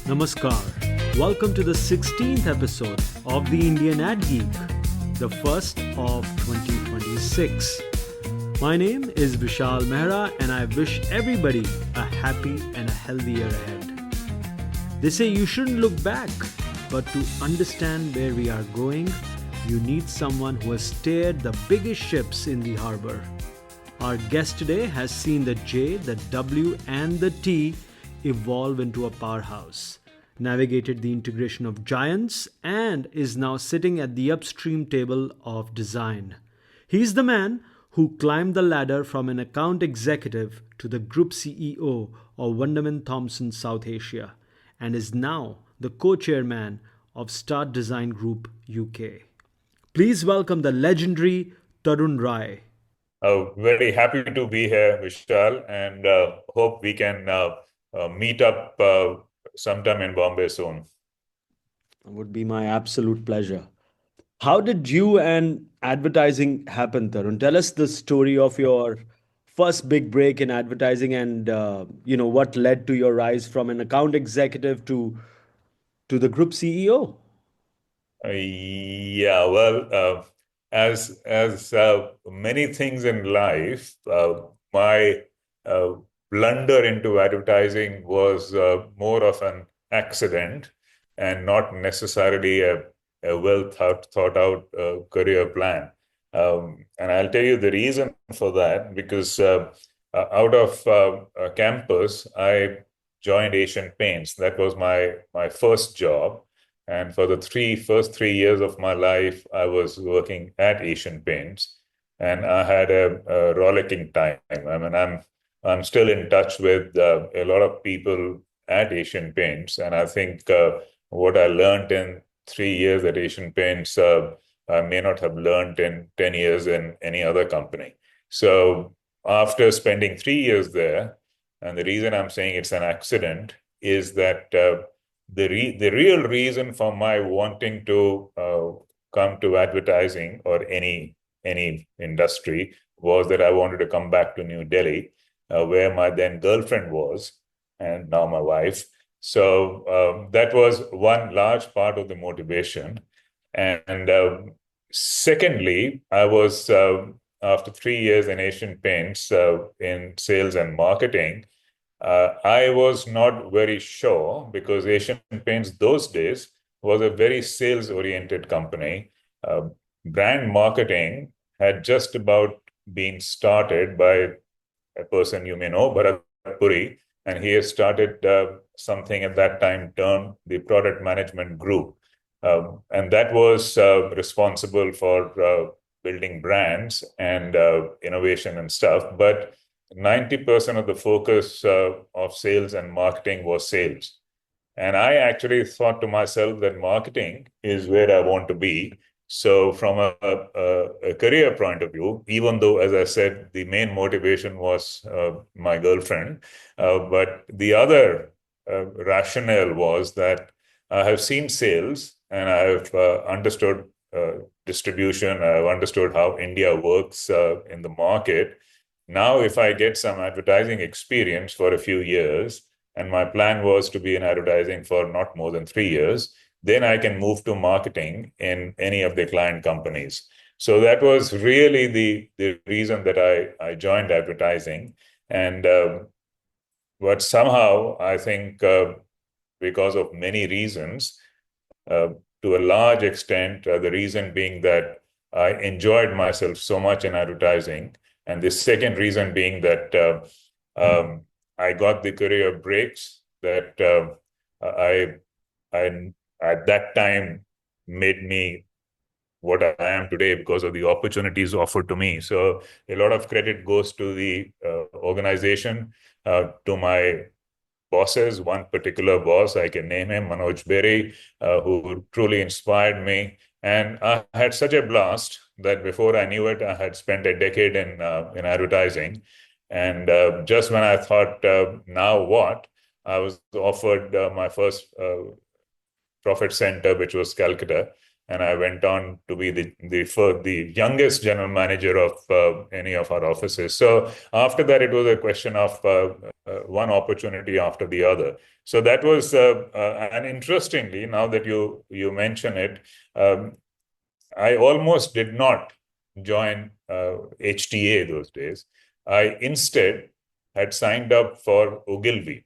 Namaskar. Welcome to the 16th episode of the Indian AdGeek, the first of 2026. My name is Vishal Mehra and I wish everybody a happy and a healthy year ahead. They say you shouldn't look back, but to understand where we are going, you need someone who has steered the biggest ships in the harbor. Our guest today has seen the J, the W, and the T evolve into a powerhouse, navigated the integration of giants, and is now sitting at the upstream table of design. He's the man who climbed the ladder from an account executive to the group CEO of Wunderman Thompson South Asia, and is now the co-chairman of Start Design Group UK. Please welcome the legendary Tarun Rai. Very happy to be here, Vishal, and hope we can meet up sometime in Bombay soon. It would be my absolute pleasure. How did you and advertising happen, Tarun? Tell us the story of your first big break in advertising and what led to your rise from an account executive to the group CEO. As many things in life, my blunder into advertising was more of an accident and not necessarily a well thought out career plan. And I'll tell you the reason for that, because out of campus, I joined Asian Paints. That was my first job. And for the first 3 years of my life, I was working at Asian Paints, and I had a rollicking time. I mean, I'm still in touch with a lot of people at Asian Paints, and I think what I learned in 3 years at Asian Paints, I may not have learned in 10 years in any other company. So after spending 3 years there, and the reason I'm saying it's an accident is that the real reason for my wanting to come to advertising or any industry was that I wanted to come back to New Delhi, where my then girlfriend was, and now my wife. So that was one large part of the motivation. And secondly, I was, after 3 years in Asian Paints in sales and marketing, I was not very sure, because Asian Paints those days was a very sales-oriented company. Brand marketing had just about been started by a person you may know, Bharat Puri, and he has started something at that time termed the Product Management Group. And that was responsible for building brands and innovation and stuff. But 90% of the focus of sales and marketing was sales. And I actually thought to myself that marketing is where I want to be. So from a career point of view, even though, as I said, the main motivation was my girlfriend, but the other rationale was that I have seen sales and I have understood distribution. I've understood how India works in the market. Now, if I get some advertising experience for a few years, and my plan was to be in advertising for not more than 3 years, then I can move to marketing in any of the client companies. So that was really the reason that I joined advertising. And but somehow, I think because of many reasons, to a large extent, the reason being that I enjoyed myself so much in advertising. And the second reason being that I got the career breaks that I at that time made me what I am today because of the opportunities offered to me. So a lot of credit goes to the organization, to my bosses. One particular boss, I can name him, Manoj Berry, who truly inspired me. And I had such a blast that before I knew it, I had spent a decade in advertising. And just when I thought, now what, I was offered my first profit center, which was Calcutta. And I went on to be the youngest general manager of any of our offices. So after that, it was a question of one opportunity after the other. So that was, and interestingly, now that you mention it, I almost did not join HTA those days. I instead had signed up for Ogilvy.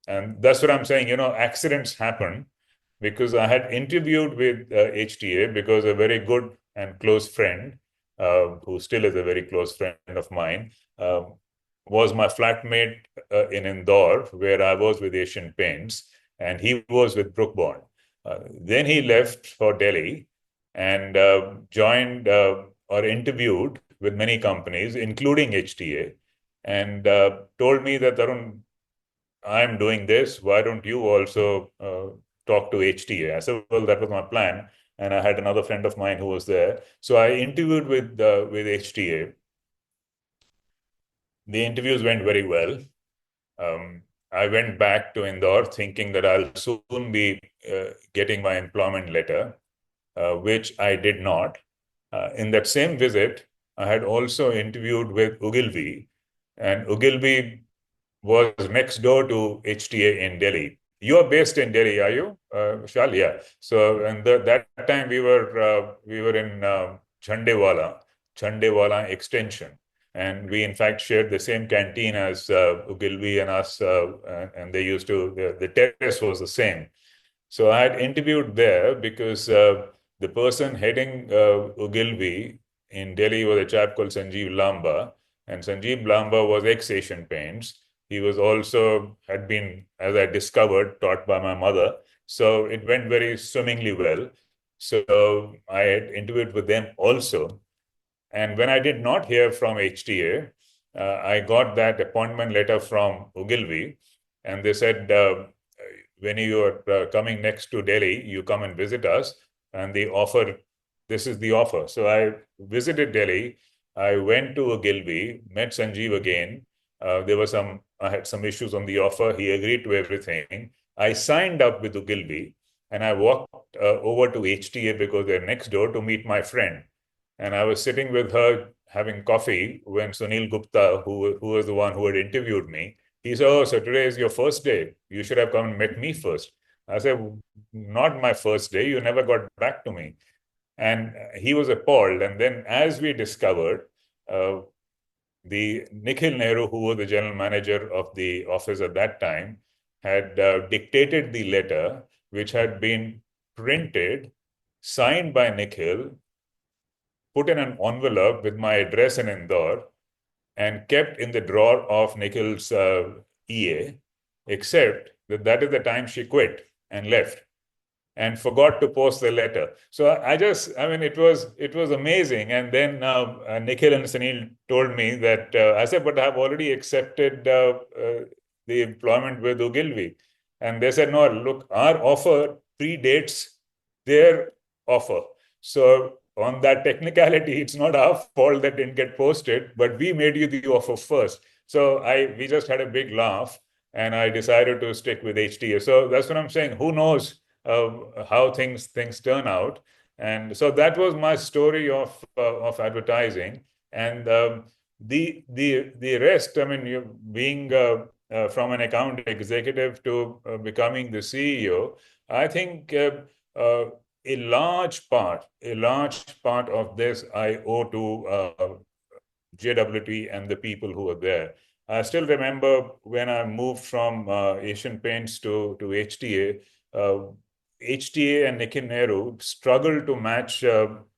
And that's what I'm saying, accidents happen because I had interviewed with HTA because a very good and close friend, who still is a very close friend of mine, was my flatmate in Indore, where I was with Asian Paints, and he was with Brook Bond. Then he left for Delhi and joined or interviewed with many companies, including HTA, and told me that, Tarun, I'm doing this. Why don't you also talk to HTA? I said, well, that was my plan. And I had another friend of mine who was there. So I interviewed with HTA. The interviews went very well. I went back to Indore thinking that I'll soon be getting my employment letter, which I did not. In that same visit, I had also interviewed with Ogilvy, and Ogilvy was next door to HTA in Delhi. You are based in Delhi, are you, Vishal? Yeah. So, and that time we were in Chandewala Extension, and we in fact shared the same canteen as Ogilvy and us, and they used to. The terrace was the same. So I had interviewed there because the person heading Ogilvy in Delhi was a chap called Sanjeev Lamba, and Sanjeev Lamba was ex-Asian Paints. He was also had been, as I discovered, taught by my mother. So it went very swimmingly well. So I had interviewed with them also. And when I did not hear from HTA, I got that appointment letter from Ogilvy, and they said, when you are coming next to Delhi, you come and visit us, and the offer, this is the offer. So I visited Delhi. I went to Ogilvy, met Sanjeev again. I had some issues on the offer. He agreed to everything. I signed up with Ogilvy, and I walked over to HTA because they're next door to meet my friend. And I was sitting with her having coffee when Sunil Gupta, who was the one who had interviewed me, he said, oh, so today is your first day. You should have come and met me first. I said, not my first day. You never got back to me. And he was appalled. And then as we discovered, the Nikhil Nehru, who was the general manager of the office at that time, had dictated the letter, which had been printed, signed by Nikhil, put in an envelope with my address in Indore, and kept in the drawer of Nikhil's EA, except that is the time she quit and left and forgot to post the letter. So I mean, it was amazing. And then Nikhil and Sunil told me that, I said, but I've already accepted the employment with Ogilvy. And they said, no, look, our offer predates their offer. So on that technicality, it's not our fault that didn't get posted, but we made you the offer first. So we just had a big laugh, and I decided to stick with HTA. So that's what I'm saying. Who knows how things turn out? And so that was my story of advertising. And the rest, I mean, you being from an account executive to becoming the CEO, I think a large part of this I owe to JWT and the people who are there. I still remember when I moved from Asian Paints to HTA, HTA and Nikhil Nehru struggled to match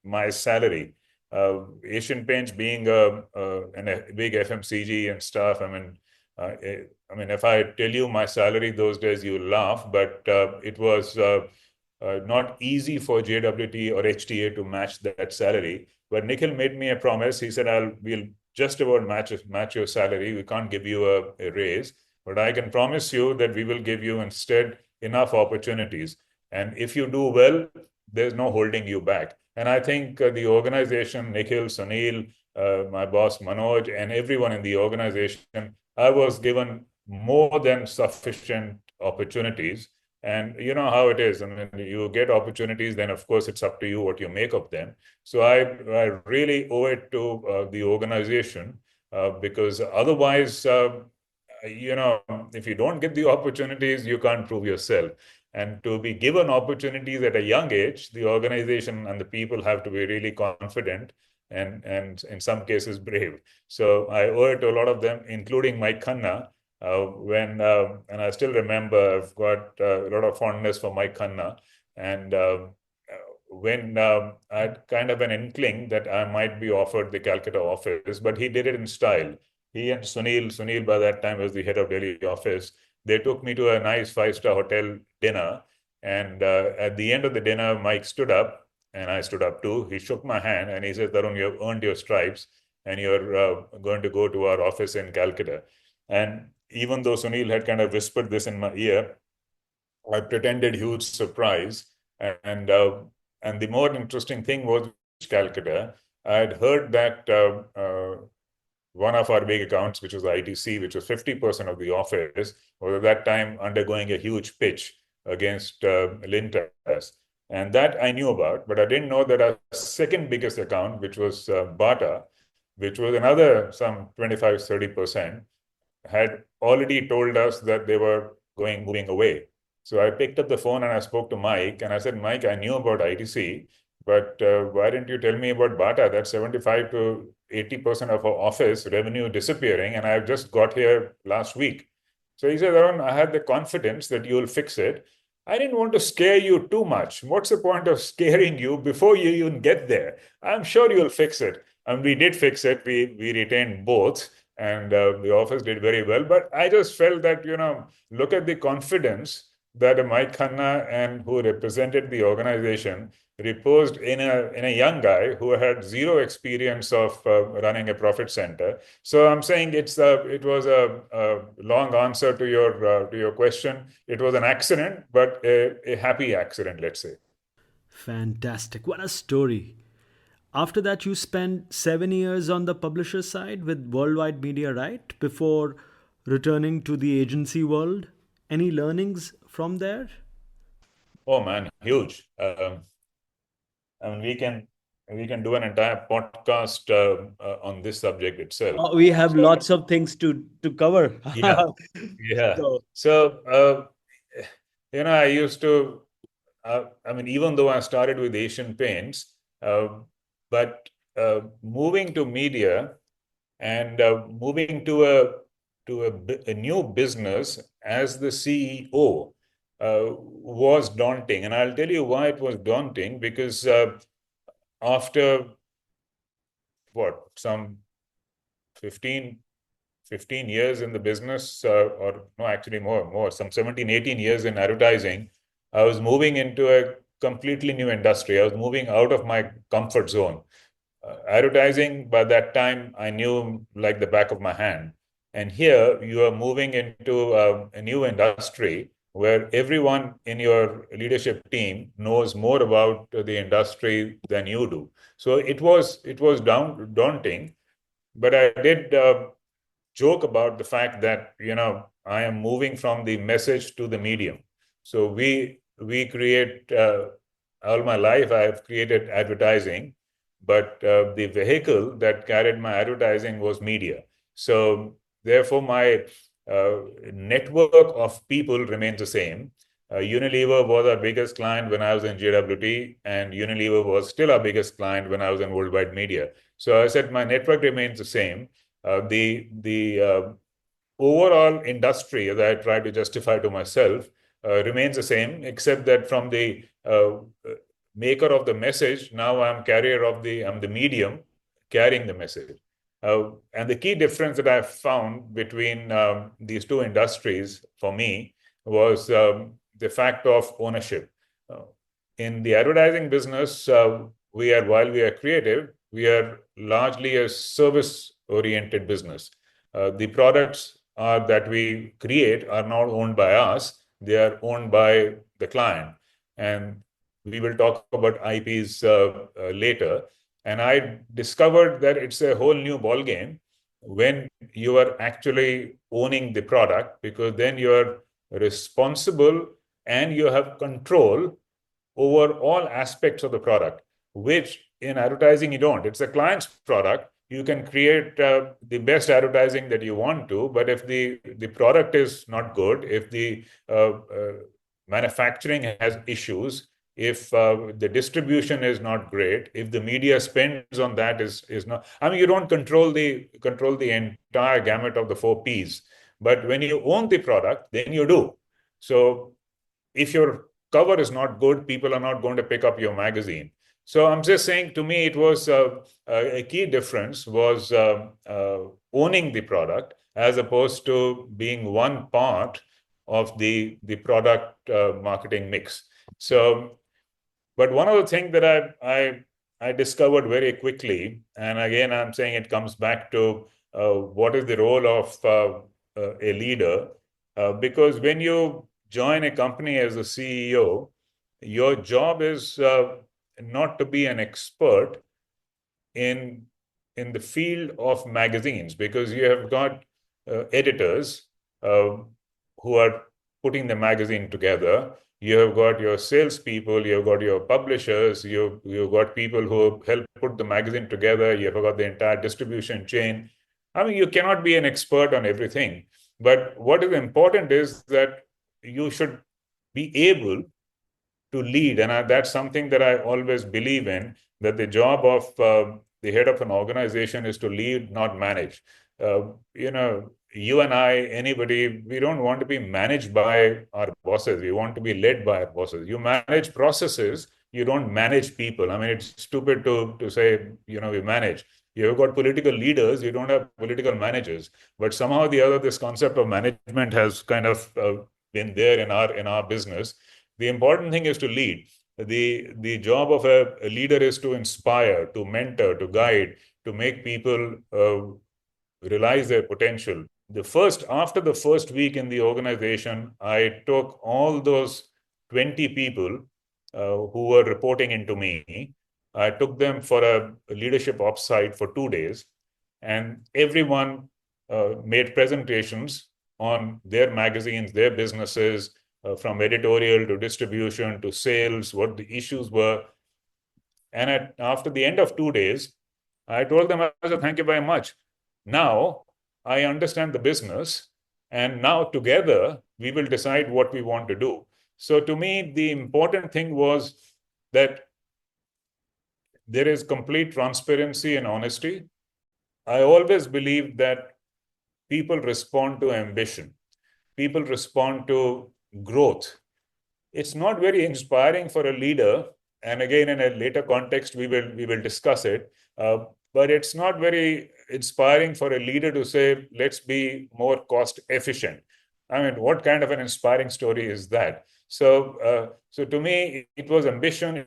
my salary. Asian Paints being a big FMCG and stuff, I mean, if I tell you my salary those days, you'll laugh, but it was not easy for JWT or HTA to match that salary. But Nikhil made me a promise. He said, we'll just about match your salary. We can't give you a raise, but I can promise you that we will give you instead enough opportunities. And if you do well, there's no holding you back. And I think the organization, Nikhil, Sunil, my boss Manoj, and everyone in the organization, I was given more than sufficient opportunities. And you know how it is. I mean, you get opportunities, then of course it's up to you what you make of them. So I really owe it to the organization because otherwise if you don't get the opportunities, you can't prove yourself. And to be given opportunities at a young age, the organization and the people have to be really confident and in some cases brave. So I owe it to a lot of them, including Mike Khanna. And I still remember, I've got a lot of fondness for Mike Khanna. And when I had kind of an inkling that I might be offered the Calcutta office, but he did it in style. He and Sunil by that time was the head of Delhi office. They took me to a nice five-star hotel dinner. And at the end of the dinner, Mike stood up and I stood up too. He shook my hand and he said, Tarun, you have earned your stripes and you're going to go to our office in Calcutta. And even though Sunil had kind of whispered this in my ear, I pretended huge surprise. And and the more interesting thing was Calcutta. I had heard that one of our big accounts, which was ITC, which was 50% of the office, was at that time undergoing a huge pitch against Lintas. And that I knew about, but I didn't know that our second biggest account, which was Bata, which was another some 25, 30%, had already told us that they were moving away. So I picked up the phone and I spoke to Mike and I said, Mike, I knew about ITC, but why didn't you tell me about Bata? That's 75 to 80% of our office revenue disappearing, and I've just got here last week. So he said, Arun, I had the confidence that you'll fix it. I didn't want to scare you too much. What's the point of scaring you before you even get there? I'm sure you'll fix it. And we did fix it. We retained both, and the office did very well. But I just felt that, look at the confidence that Mike Khanna and who represented the organization reposed in a young guy who had zero experience of running a profit center. So I'm saying it was a long answer to your question. It was an accident, but a happy accident, let's say. Fantastic. What a story. After that, you spent 7 years on the publisher side with Worldwide Media, right? Before returning to the agency world. Any learnings from there? Oh man, huge. I mean, we can do an entire podcast on this subject itself. We have So lots of things to cover. yeah, yeah. So, So I used to. I mean, even though I started with Asian Paints, but moving to media and moving to a new business as the CEO was daunting. And I'll tell you why it was daunting, because after some 15 years in the business, or no, actually more, some 17, 18 years in advertising, I was moving into a completely new industry. I was moving out of my comfort zone. Advertising, by that time, I knew like the back of my hand. And here you are moving into a new industry where everyone in your leadership team knows more about the industry than you do. So it was daunting, but I did joke about the fact that I am moving from the message to the medium. So we create all my life I've created advertising, but the vehicle that carried my advertising was media. So therefore, my network of people remains the same. Unilever was our biggest client when I was in JWT, and Unilever was still our biggest client when I was in Worldwide Media. So I said my network remains the same. The overall industry, as I try to justify to myself, remains the same, except that from the maker of the message, now I'm the medium carrying the message. And the key difference that I found between these two industries for me was the fact of ownership. In the advertising business, while we are creative, we are largely a service-oriented business. The products that we create are not owned by us; they are owned by the client. And we will talk about IPs later. And I discovered that it's a whole new ballgame when you are actually owning the product, because then you are responsible and you have control over all aspects of the product, which in advertising you don't. It's the client's product, you can create the best advertising that you want to, but if the product is not good, if the manufacturing has issues, if the distribution is not great, if the media spends on that is not, I mean, you don't control the entire gamut of the four Ps. But when you own the product, then you do. So if your cover is not good, people are not going to pick up your magazine. So I'm just saying, to me, it was a key difference was owning the product as opposed to being one part of the product marketing mix. So, but one of the things that I discovered very quickly, and again, I'm saying it comes back to what is the role of a leader, because when you join a company as a CEO, your job is not to be an expert in the field of magazines, because you have got editors who are putting the magazine together. You have got your salespeople, you've got your publishers, you've got people who help put the magazine together, you've got the entire distribution chain. I mean, you cannot be an expert on everything. But what is important is that you should be able to lead. And that's something that I always believe in, that the job of the head of an organization is to lead, not manage. You and I, anybody, we don't want to be managed by our bosses. We want to be led by our bosses. You manage processes, you don't manage people. I mean, it's stupid to say, we manage. You've got political leaders, you don't have political managers. But somehow or the other, this concept of management has kind of been there in our business. The important thing is to lead. The job of a leader is to inspire, to mentor, to guide, to make people realize their potential. After the first week in the organization, I took all those 20 people who were reporting into me. I took them for a leadership offsite for 2 days, and everyone made presentations on their magazines, their businesses, from editorial to distribution to sales, what the issues were. And after the end of 2 days, I told them, I said, thank you very much. Now I understand the business, and now together we will decide what we want to do. So to me, the important thing was that there is complete transparency and honesty. I always believe that people respond to ambition. People respond to growth. It's not very inspiring for a leader, and again, in a later context, we will discuss it. But it's not very inspiring for a leader to say, let's be more cost efficient. I mean, what kind of an inspiring story is that? So to me, it was ambition.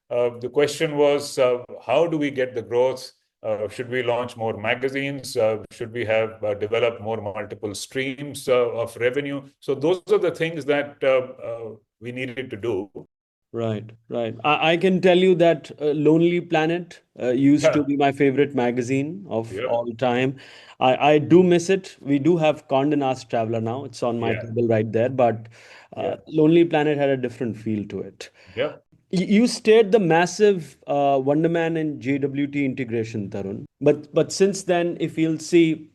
The question was, how do we get the growth? Should we launch more magazines? Should we have developed more multiple streams of revenue? So those are the things that we needed to do. Right, right. I can tell you that Lonely Planet used to Yeah, be my favorite magazine of yeah, all time. I do miss it. We do have Condé Nast Traveler now. It's on my yeah, table right there. But yeah, Lonely Planet had a different feel to it. yeah. You stated the massive Wonderman and JWT integration, Tarun. But since then, if you'll see,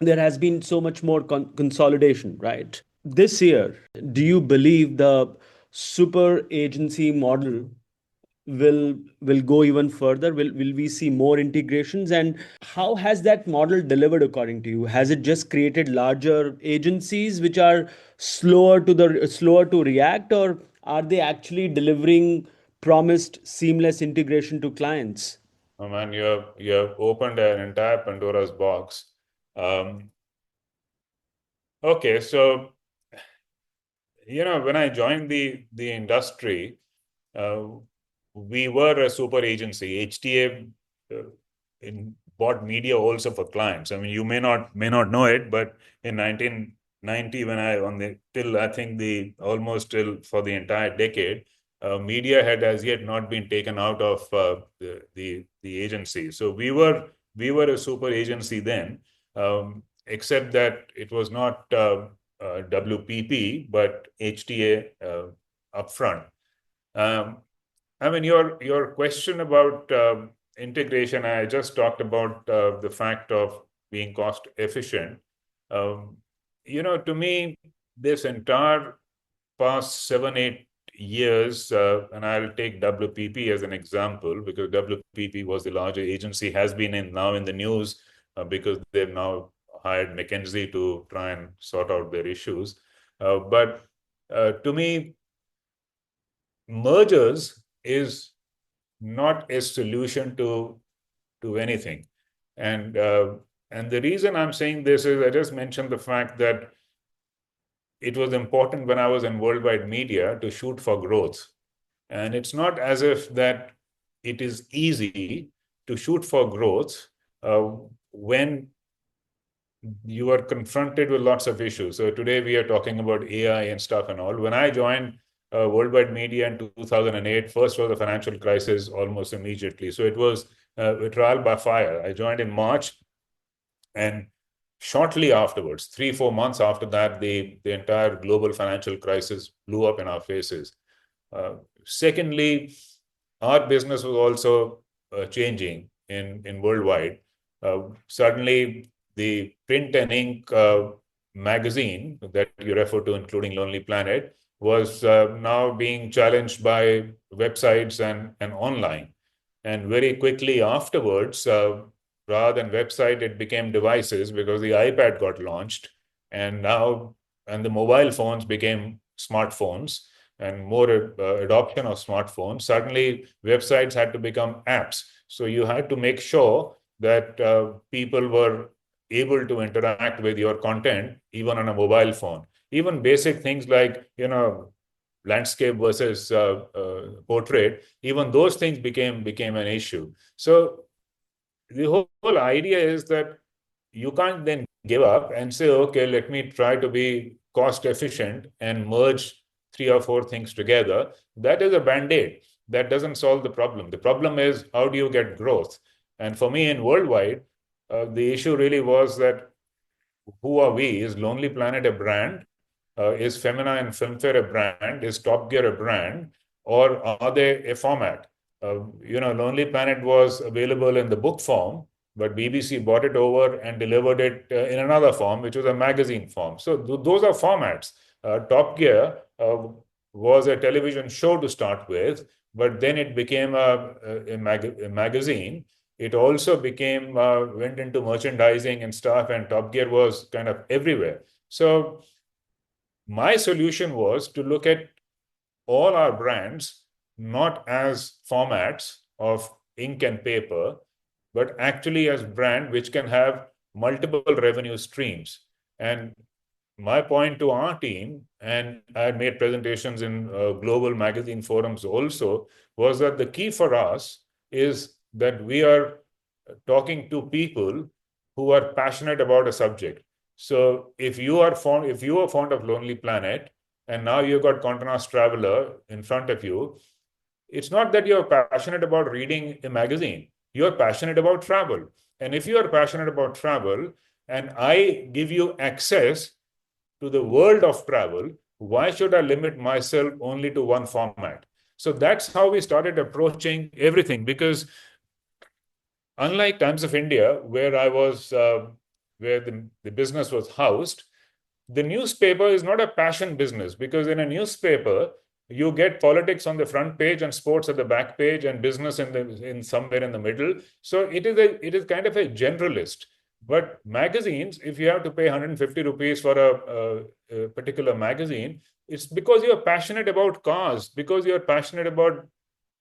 there has been so much more consolidation, right? This year, do you believe the super agency model will go even further? Will we see more integrations? And how has that model delivered according to you? Has it just created larger agencies which are slower to react, or are they actually delivering promised seamless integration to clients? Oh, man, you have opened an entire Pandora's box. Um, okay, so when I joined the industry, uh, we were a super agency. HTA bought media also for clients. I mean, you may not know it, but in 1990, when till I think almost till for the entire decade, media had as yet not been taken out of the agency. So we were a super agency then, except that it was not WPP but HTA upfront. Um, I mean, your question about integration, I just talked about the fact of being cost efficient. Um, to me, this entire past 7, 8 years, and I'll take WPP as an example because WPP was the larger agency, has been now in the news because they've now hired McKinsey to try and sort out their issues. But to me, mergers is not a solution to anything. And the reason I'm saying this is I just mentioned the fact that it was important when I was in worldwide media to shoot for growth. And it's not as if that it is easy to shoot for growth when you are confronted with lots of issues. So today we are talking about AI and stuff and all. When I joined worldwide media in 2008, first was the financial crisis almost immediately. So it was a trial by fire. I joined in March, and shortly afterwards, 3, 4 months after that, the entire global financial crisis blew up in our faces. Secondly, our business was also changing in worldwide. Suddenly, the print and ink magazine that you refer to, including Lonely Planet, was now being challenged by websites and online. And very quickly afterwards, rather than website, it became devices because the iPad got launched, and the mobile phones became smartphones and more adoption of smartphones. Suddenly, websites had to become apps. So you had to make sure that people were able to interact with your content even on a mobile phone. Even basic things like, landscape versus portrait, even those things became an issue. So the whole idea is that you can't then give up and say, okay, let me try to be cost efficient and merge 3 or 4 things together. That is a band-aid. That doesn't solve the problem. The problem is, how do you get growth? And for me in worldwide, the issue really was that who are we? Is Lonely Planet a brand? Is Femina and Filmfare a brand? Is Top Gear a brand? Or are they a format? Lonely Planet was available in the book form, but BBC bought it over and delivered it in another form, which was a magazine form. So those are formats. Top Gear was a television show to start with, but then it became a magazine. It also went into merchandising and stuff, and Top Gear was kind of everywhere. So my solution was to look at all our brands not as formats of ink and paper, but actually as brand which can have multiple revenue streams. And my point to our team, and I had made presentations in global magazine forums also, was that the key for us is that we are talking to people who are passionate about a subject. So if you are fond of Lonely Planet, and now you've got Continental Traveler in front of you, it's not that you're passionate about reading a magazine. You're passionate about travel. And if you are passionate about travel, and I give you access to the world of travel, why should I limit myself only to one format? So that's how we started approaching everything, because unlike Times of India, where I was, where the business was housed, the newspaper is not a passion business, because in a newspaper, you get politics on the front page and sports at the back page and business in somewhere in the middle. So it is kind of a generalist. But magazines, if you have to pay 150 rupees for a particular magazine, it's because you're passionate about cars, because you're passionate about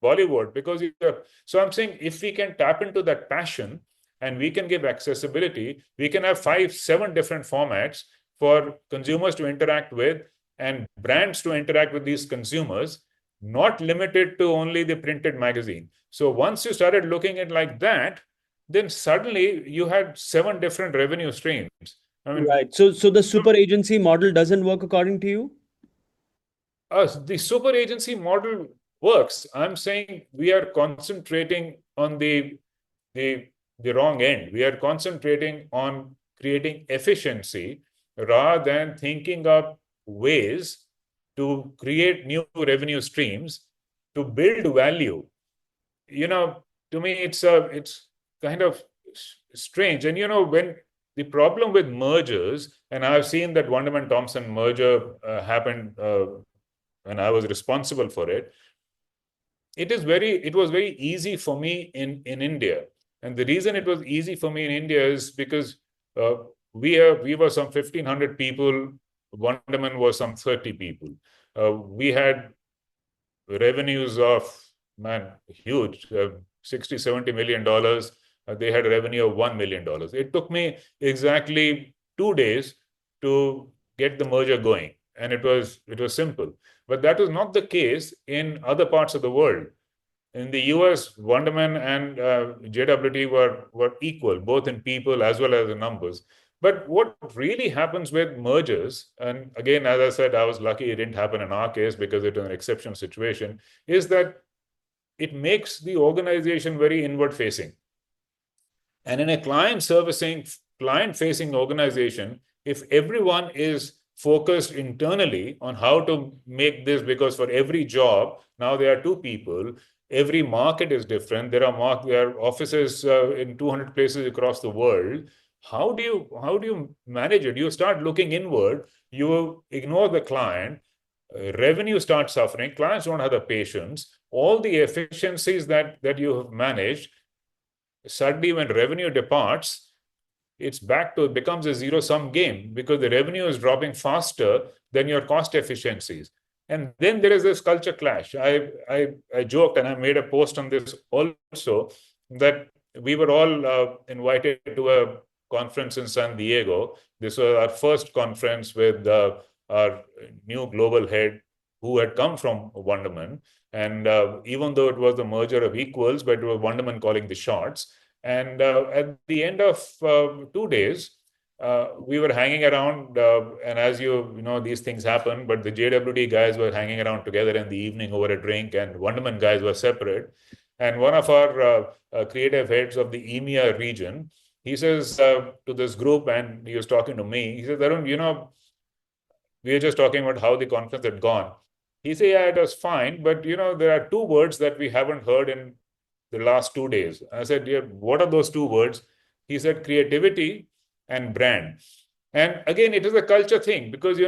Bollywood, because you're. So I'm saying if we can tap into that passion and we can give accessibility, we can have 5, 7 different formats for consumers to interact with and brands to interact with these consumers, not limited to only the printed magazine. So once you started looking at it like that, then suddenly you had 7 different revenue streams. I mean, Right. So the super agency model doesn't work according to you? The super agency model works. I'm saying we are concentrating on the wrong end. We are concentrating on creating efficiency rather than thinking up ways to create new revenue streams to build value. to me, it's kind of strange. And when the problem with mergers, and I've seen that Wunderman Thompson merger happened when I was responsible for it. It was very easy for me in India. And the reason it was easy for me in India is because uh, we were some 1,500 people. Wonderman was some 30 people. We had revenues of, man, huge, 60, $70 million. They had a revenue of $1 million. It took me exactly 2 days to get the merger going. And it was simple. But that was not the case in other parts of the world. In the US, Wunderman and JWT were equal, both in people as well as in numbers. But what really happens with mergers, and again, as I said, I was lucky it didn't happen in our case because it was an exceptional situation, is that it makes the organization very inward facing. And in a client-facing organization, if everyone is focused internally on how to make this, because for every job, now there are two people, every market is different. There are offices in 200 places across the world. How do you manage it? You start looking inward. You ignore the client. Revenue starts suffering. Clients don't have the patience. All the efficiencies that you have managed, suddenly when revenue departs, it becomes a zero-sum game because the revenue is dropping faster than your cost efficiencies. And then there is this culture clash. I joked, and I made a post on this also, that we were all invited to a conference in San Diego. This was our first conference with our new global head who had come from Wunderman. And even though it was the merger of equals, but it was Wunderman calling the shots. And at the end of 2 days, we were hanging around, and as you know, these things happen, but the JWT guys were hanging around together in the evening over a drink, and Wunderman guys were separate. And one of our creative heads of the EMEA region, he says to this group, and he was talking to me, he says, Tarun, we were just talking about how the conference had gone. He said, yeah, it was fine, but there are two words that we haven't heard in the last 2 days. I said, yeah, what are those two words? He said, creativity and brand. And again, it is a culture thing because,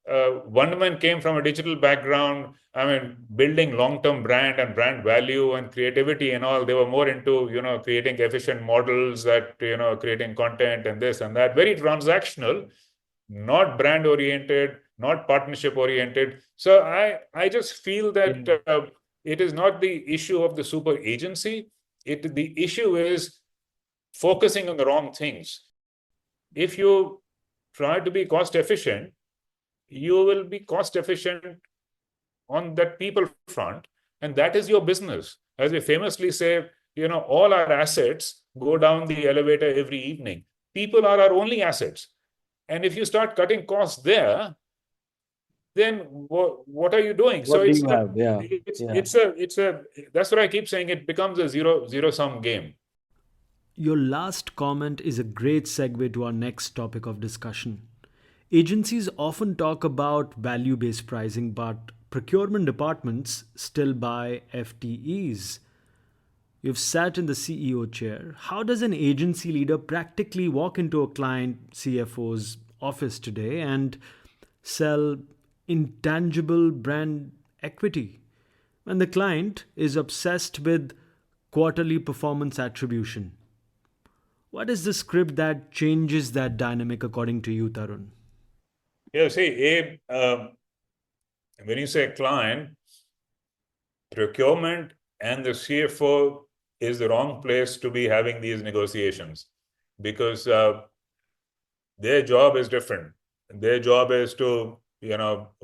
Wunderman came from a digital background. I mean, building long-term brand and brand value and creativity and all. They were more into, creating efficient models that, creating content and this and that. Very transactional, not brand oriented, not partnership oriented. So I just feel that it is not the issue of the super agency. The issue is focusing on the wrong things. If you try to be cost efficient, you will be cost efficient on that people front, and that is your business. As we famously say, all our assets go down the elevator every evening. People are our only assets. And if you start cutting costs there, then what are you doing? What do you have? Yeah. That's what I keep saying. It becomes a zero-sum game. Your last comment is a great segue to our next topic of discussion. Agencies often talk about value based pricing, but procurement departments still buy FTEs. You've sat in the CEO chair. How does an agency leader practically walk into a client CFO's office today and sell intangible brand equity when the client is obsessed with quarterly performance attribution? What is the script that changes that dynamic according to you, Tarun? Yeah, see, Abe, when you say client, procurement and the CFO is the wrong place to be having these negotiations because their job is different. Their job is to,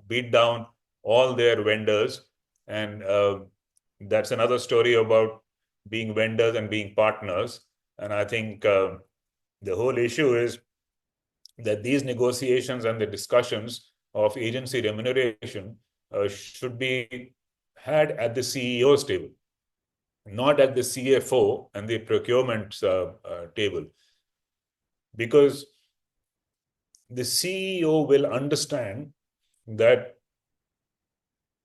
beat down all their vendors. And that's another story about being vendors and being partners. And I think the whole issue is that these negotiations and the discussions of agency remuneration should be had at the CEO's table, not at the CFO and the procurement table. Because the CEO will understand that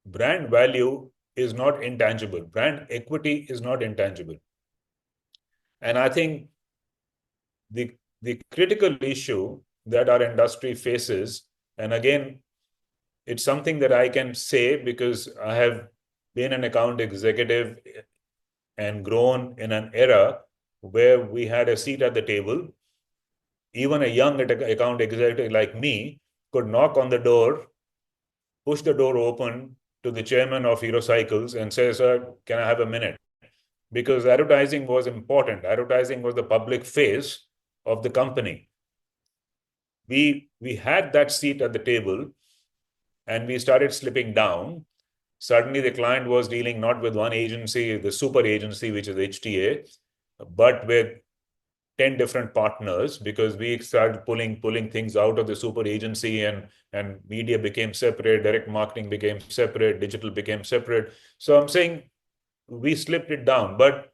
brand value is not intangible. Brand equity is not intangible. And I think the critical issue that our industry faces, and again, it's something that I can say because I have been an account executive and grown in an era where we had a seat at the table. Even a young account executive like me could knock on the door, push the door open to the chairman of Hero Cycles and say, "Sir, can I have a minute?" Because advertising was important. Advertising was the public face of the company. We had that seat at the table and we started slipping down. Suddenly, the client was dealing not with one agency, the super agency, which is HTA, but with 10 different partners because we started pulling things out of the super agency and media became separate, direct marketing became separate, digital became separate. So I'm saying we slipped it down. But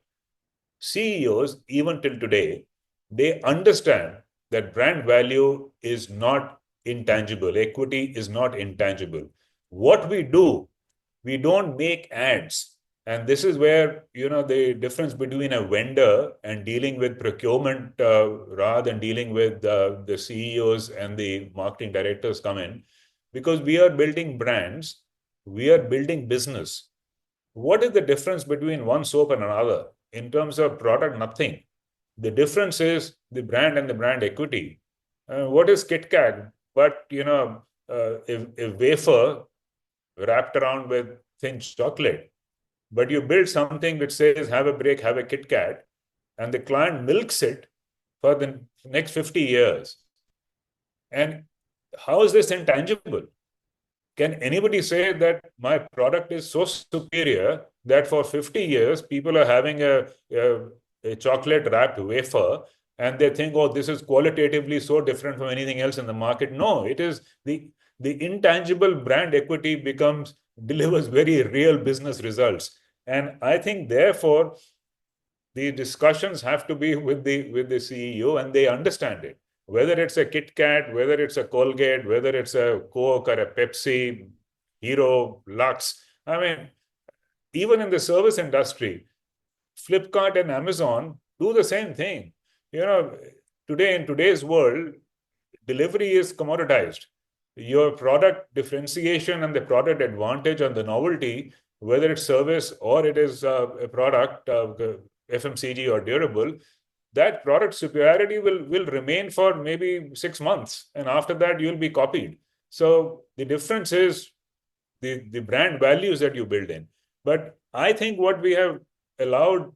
CEOs, even till today, they understand that brand value is not intangible. Equity is not intangible. What we don't make ads. And this is where, the difference between a vendor and dealing with procurement rather than dealing with the CEOs and the marketing directors come in. Because we are building brands, we are building business. What is the difference between one soap and another? In terms of product, nothing. The difference is the brand and the brand equity. What is KitKat? But, a wafer wrapped around with thin chocolate. But you build something which says, have a break, have a KitKat, and the client milks it for the next 50 years. And how is this intangible? Can anybody say that my product is so superior that for 50 years people are having a chocolate wrapped wafer and they think, oh, this is qualitatively so different from anything else in the market? No, it is the intangible brand equity delivers very real business results. And I think, therefore, the discussions have to be with the CEO and they understand it. Whether it's a Kit Kat, whether it's a Colgate, whether it's a Coke or a Pepsi, Hero, Lux. I mean, even in the service industry, Flipkart and Amazon do the same thing. Today, in today's world, delivery is commoditized. Your product differentiation and the product advantage and the novelty, whether it's service or it is a product, FMCG or durable, that product superiority will remain for maybe 6 months. And after that, you'll be copied. So the difference is the brand values that you build in. But I think what we have allowed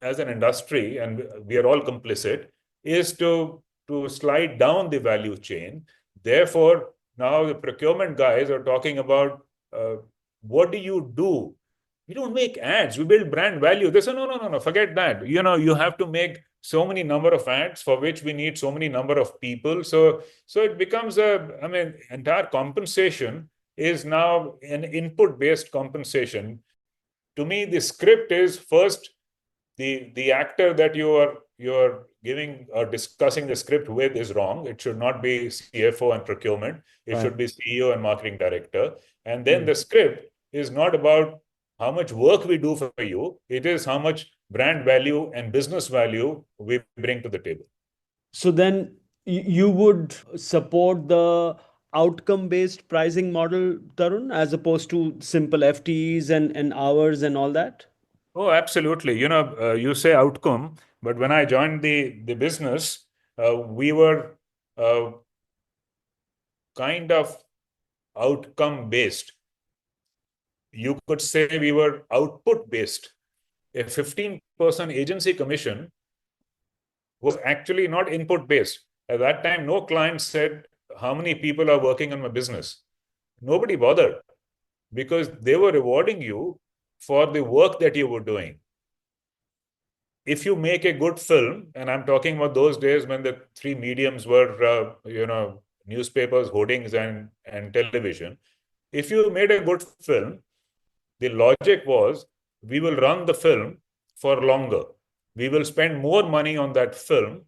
as an industry, and we are all complicit, is to slide down the value chain. Therefore, now the procurement guys are talking about what do you do? We don't make ads. We build brand value. They say, no, forget that. You have to make so many number of ads for which we need so many number of people. So it becomes entire compensation is now an input-based compensation. To me, the script is first the actor that you're giving or discussing the script with is wrong. It should not be CFO and procurement. It should be CEO and marketing director. And then the script is not about how much work we do for you. It is how much brand value and business value we bring to the table. So then you would support the outcome-based pricing model, Tarun, as opposed to simple FTEs and hours and all that? Oh, absolutely. You say outcome, but when I joined the business, we were kind of outcome based. You could say we were output based. A 15% agency commission was actually not input based. At that time, no client said how many people are working on my business. Nobody bothered because they were rewarding you for the work that you were doing. If you make a good film, and I'm talking about those days when the three mediums were, newspapers, hoardings, and television. If you made a good film, the logic was we will run the film for longer. We will spend more money on that film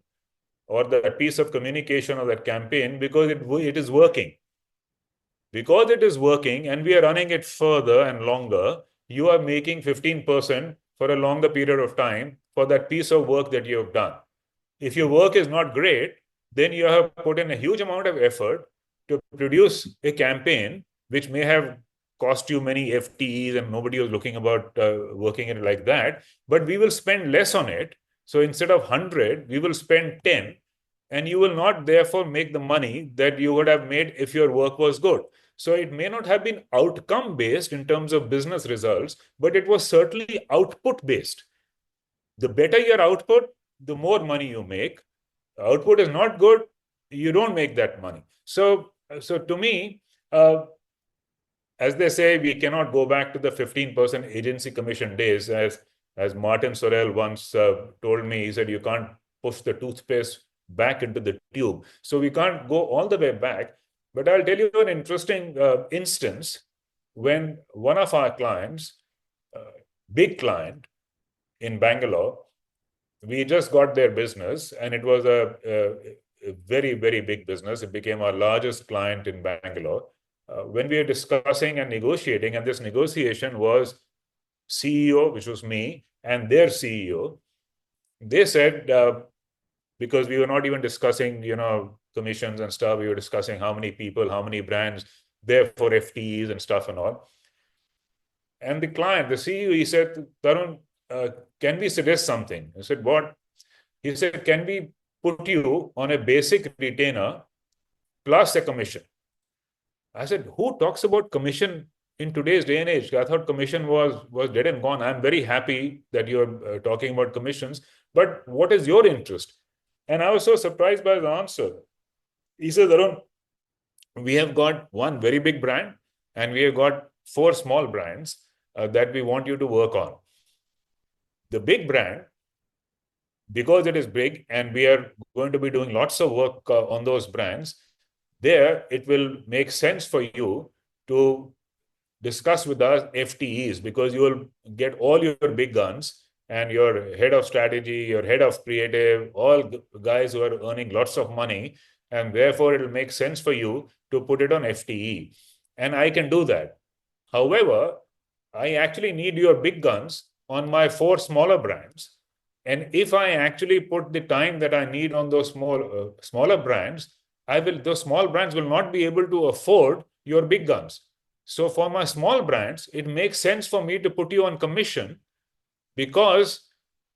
or that piece of communication or that campaign because it is working. Because it is working and we are running it further and longer, you are making 15% for a longer period of time for that piece of work that you have done. If your work is not great, then you have put in a huge amount of effort to produce a campaign which may have cost you many FTEs and nobody was looking about working it like that. But we will spend less on it. So instead of 100, we will spend 10. And you will not therefore make the money that you would have made if your work was good. So it may not have been outcome based in terms of business results, but it was certainly output based. The better your output, the more money you make. Output is not good, you don't make that money. So to me, as they say, we cannot go back to the 15% agency commission days. As Martin Sorrell once told me, he said, you can't push the toothpaste back into the tube. So we can't go all the way back. But I'll tell you an interesting instance when one of our clients, big client in Bangalore, we just got their business and it was a very, very big business. It became our largest client in Bangalore. When we were discussing and negotiating, and this negotiation was CEO, which was me, and their CEO, they said, because we were not even discussing, commissions and stuff, we were discussing how many people, how many brands, therefore FTEs and stuff and all. And the client, the CEO, he said, Tarun, can we suggest something? I said, what? He said, can we put you on a basic retainer plus a commission? I said, who talks about commission in today's day and age? I thought commission was dead and gone. I'm very happy that you're talking about commissions, but what is your interest? And I was so surprised by his answer. He said, Arun, we have got one very big brand and we have got 4 small brands that we want you to work on. The big brand, because it is big and we are going to be doing lots of work on those brands, there it will make sense for you to discuss with us FTEs, because you will get all your big guns and your head of strategy, your head of creative, all guys who are earning lots of money, and therefore it will make sense for you to put it on FTE. And I can do that. However, I actually need your big guns on my 4 smaller brands. And if I actually put the time that I need on those smaller brands, those small brands will not be able to afford your big guns. So for my small brands, it makes sense for me to put you on commission, because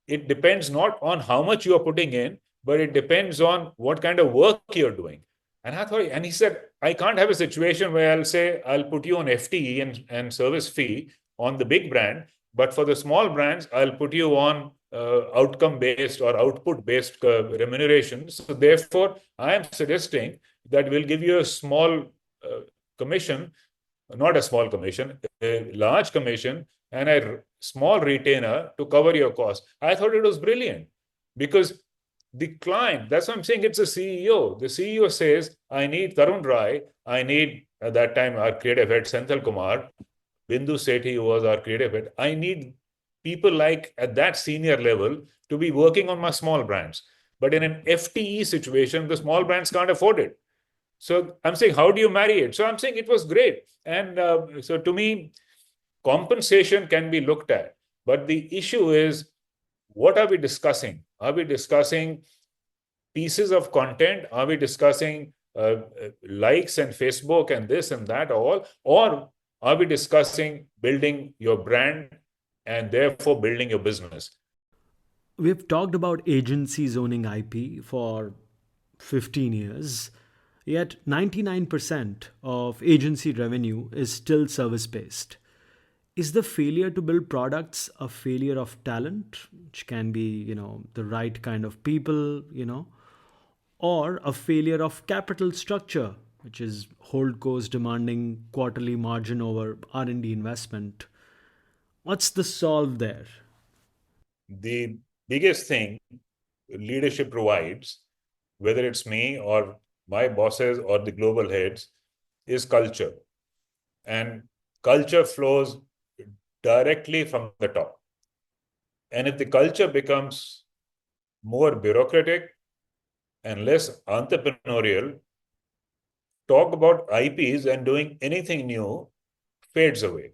it depends not on how much you are putting in, but it depends on what kind of work you're doing. And I thought, and he said, I can't have a situation where I'll say, I'll put you on FTE and service fee on the big brand, but for the small brands, I'll put you on outcome-based or output-based remuneration. So therefore, I am suggesting that we'll give you a small commission, not a small commission, a large commission, and a small retainer to cover your costs. I thought it was brilliant, because the client, that's what I'm saying, it's a CEO. The CEO says, I need Tarun Rai, I need, at that time, our creative head, Senthil Kumar, Bindu Sethi, who was our creative head, I need people like at that senior level to be working on my small brands. But in an FTE situation, the small brands can't afford it. So I'm saying, how do you marry it? So I'm saying it was great. And so to me, compensation can be looked at. But the issue is, what are we discussing? Are we discussing pieces of content? Are we discussing likes and Facebook and this and that all? Or are we discussing building your brand and therefore building your business? We've talked about agencies owning IP for 15 years, yet 99% of agency revenue is still service-based. Is the failure to build products a failure of talent, which can be, the right kind of people, or a failure of capital structure, which is holdcos demanding quarterly margin over R&D investment? What's the solve there? The biggest thing leadership provides, whether it's me or my bosses or the global heads, is culture. And culture flows directly from the top. And if the culture becomes more bureaucratic and less entrepreneurial, talk about IPs and doing anything new fades away.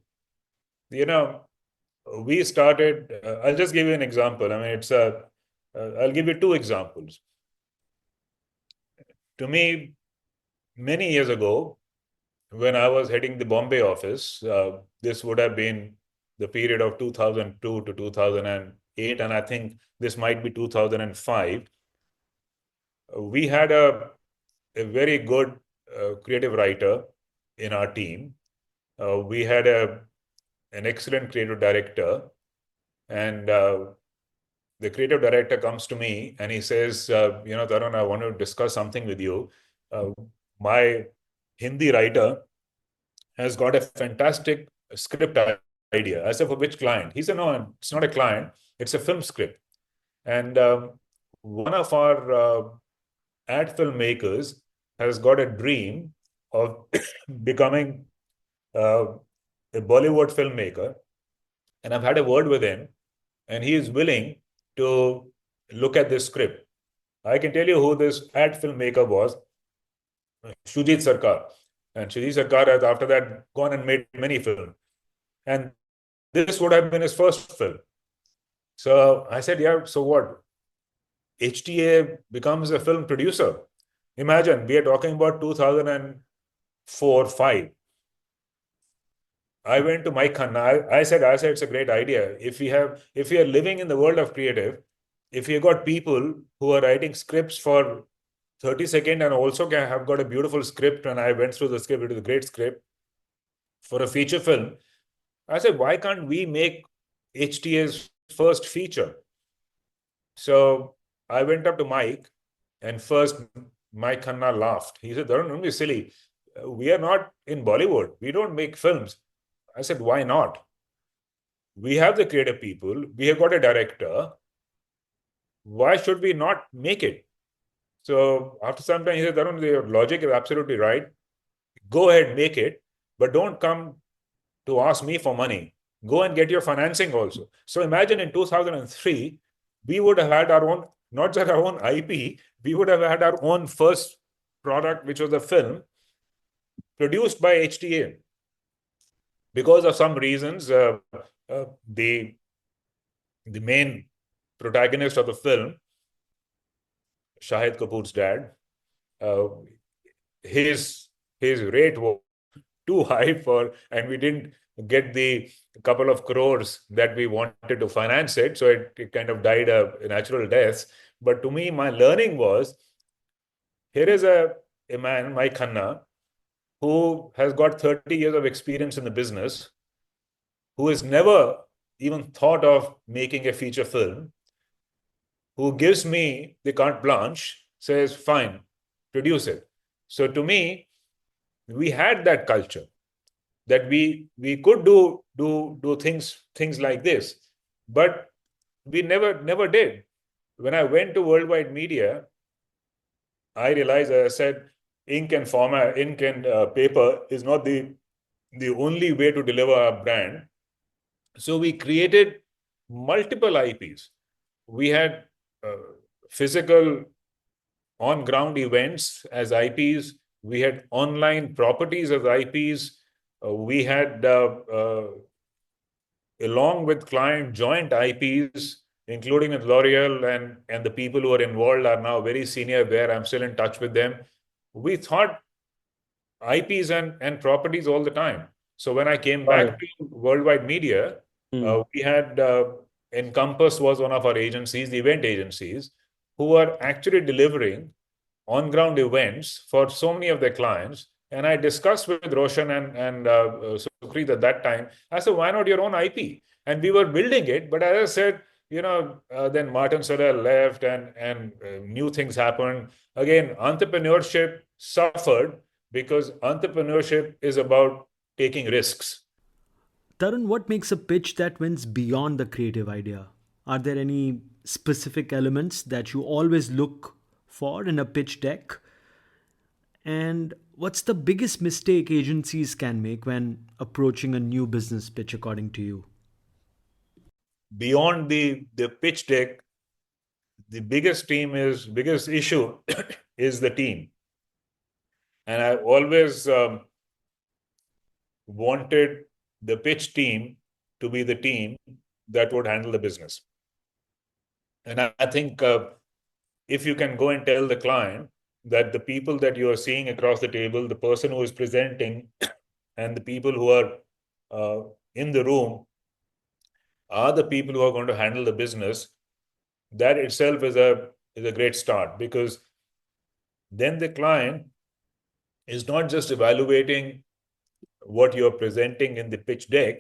we started, I'll just give you an example. I mean, I'll give you two examples. To me, many years ago, when I was heading the Bombay office, this would have been the period of 2002 to 2008, and I think this might be 2005. We had a very good creative writer in our team. We had an excellent creative director, and the creative director comes to me and he says, Tarun, I want to discuss something with you. My Hindi writer has got a fantastic script idea. I said, for which client? He said, no, it's not a client. It's a film script. And one of our ad filmmakers has got a dream of becoming a Bollywood filmmaker. And I've had a word with him, and he is willing to look at this script. I can tell you who this ad filmmaker was, Shujit Sarkar. And Shujit Sarkar has after that gone and made many films. And this would have been his first film. So I said, yeah, so what? HTA becomes a film producer. Imagine, we are talking about 2004-5. I went to Mike Khanna. I said, it's a great idea. If we are living in the world of creative, if you got people who are writing scripts for 30 seconds and also have got a beautiful script, and I went through the script, it is a great script for a feature film. I said, why can't we make HTA's first feature? So I went up to Mike, and first Mike Khanna laughed. He said, don't be silly. We are not in Bollywood. We don't make films. I said, why not? We have the creative people. We have got a director. Why should we not make it? So after some time, he said, Tarun, your logic is absolutely right. Go ahead, make it, but don't come to ask me for money. Go and get your financing also. So imagine in 2003, we would have had our own, not just our own IP, we would have had our own first product, which was a film produced by HTA. Because of some reasons, the main protagonist of the film, Shahid Kapoor's dad, his rate was too high and we didn't get the couple of crores that we wanted to finance it. So it kind of died a natural death. But to me, my learning was, here is a man, Mike Khanna, who has got 30 years of experience in the business, who has never even thought of making a feature film, who gives me the carte blanche, says, fine, produce it. So to me, we had that culture that we could do things like this, but we never did. When I went to worldwide media, I realized, as I said, ink and paper is not the only way to deliver our brand. So we created multiple IPs. We had physical on-ground events as IPs. We had online properties as IPs. We had, along with client, joint IPs, including with L'Oreal, and the people who are involved are now very senior there. I'm still in touch with them. We thought IPs and properties all the time. So when I came back to worldwide media, we had Encompass was one of our agencies, the event agencies, who are actually delivering on-ground events for so many of their clients. And I discussed with Roshan and Sukhrit at that time. I said, why not your own IP? And we were building it. But as I said, then Martin Sorrell left and new things happened. Again, entrepreneurship suffered because entrepreneurship is about taking risks. Tarun, what makes a pitch that wins beyond the creative idea? Are there any specific elements that you always look for in a pitch deck? And what's the biggest mistake agencies can make when approaching a new business pitch, according to you? Beyond the pitch deck, the biggest issue is the team. And I always wanted the pitch team to be the team that would handle the business. And I think if you can go and tell the client that the people that you are seeing across the table, the person who is presenting and the people who are in the room are the people who are going to handle the business, that itself is a great start, because then the client is not just evaluating what you're presenting in the pitch deck,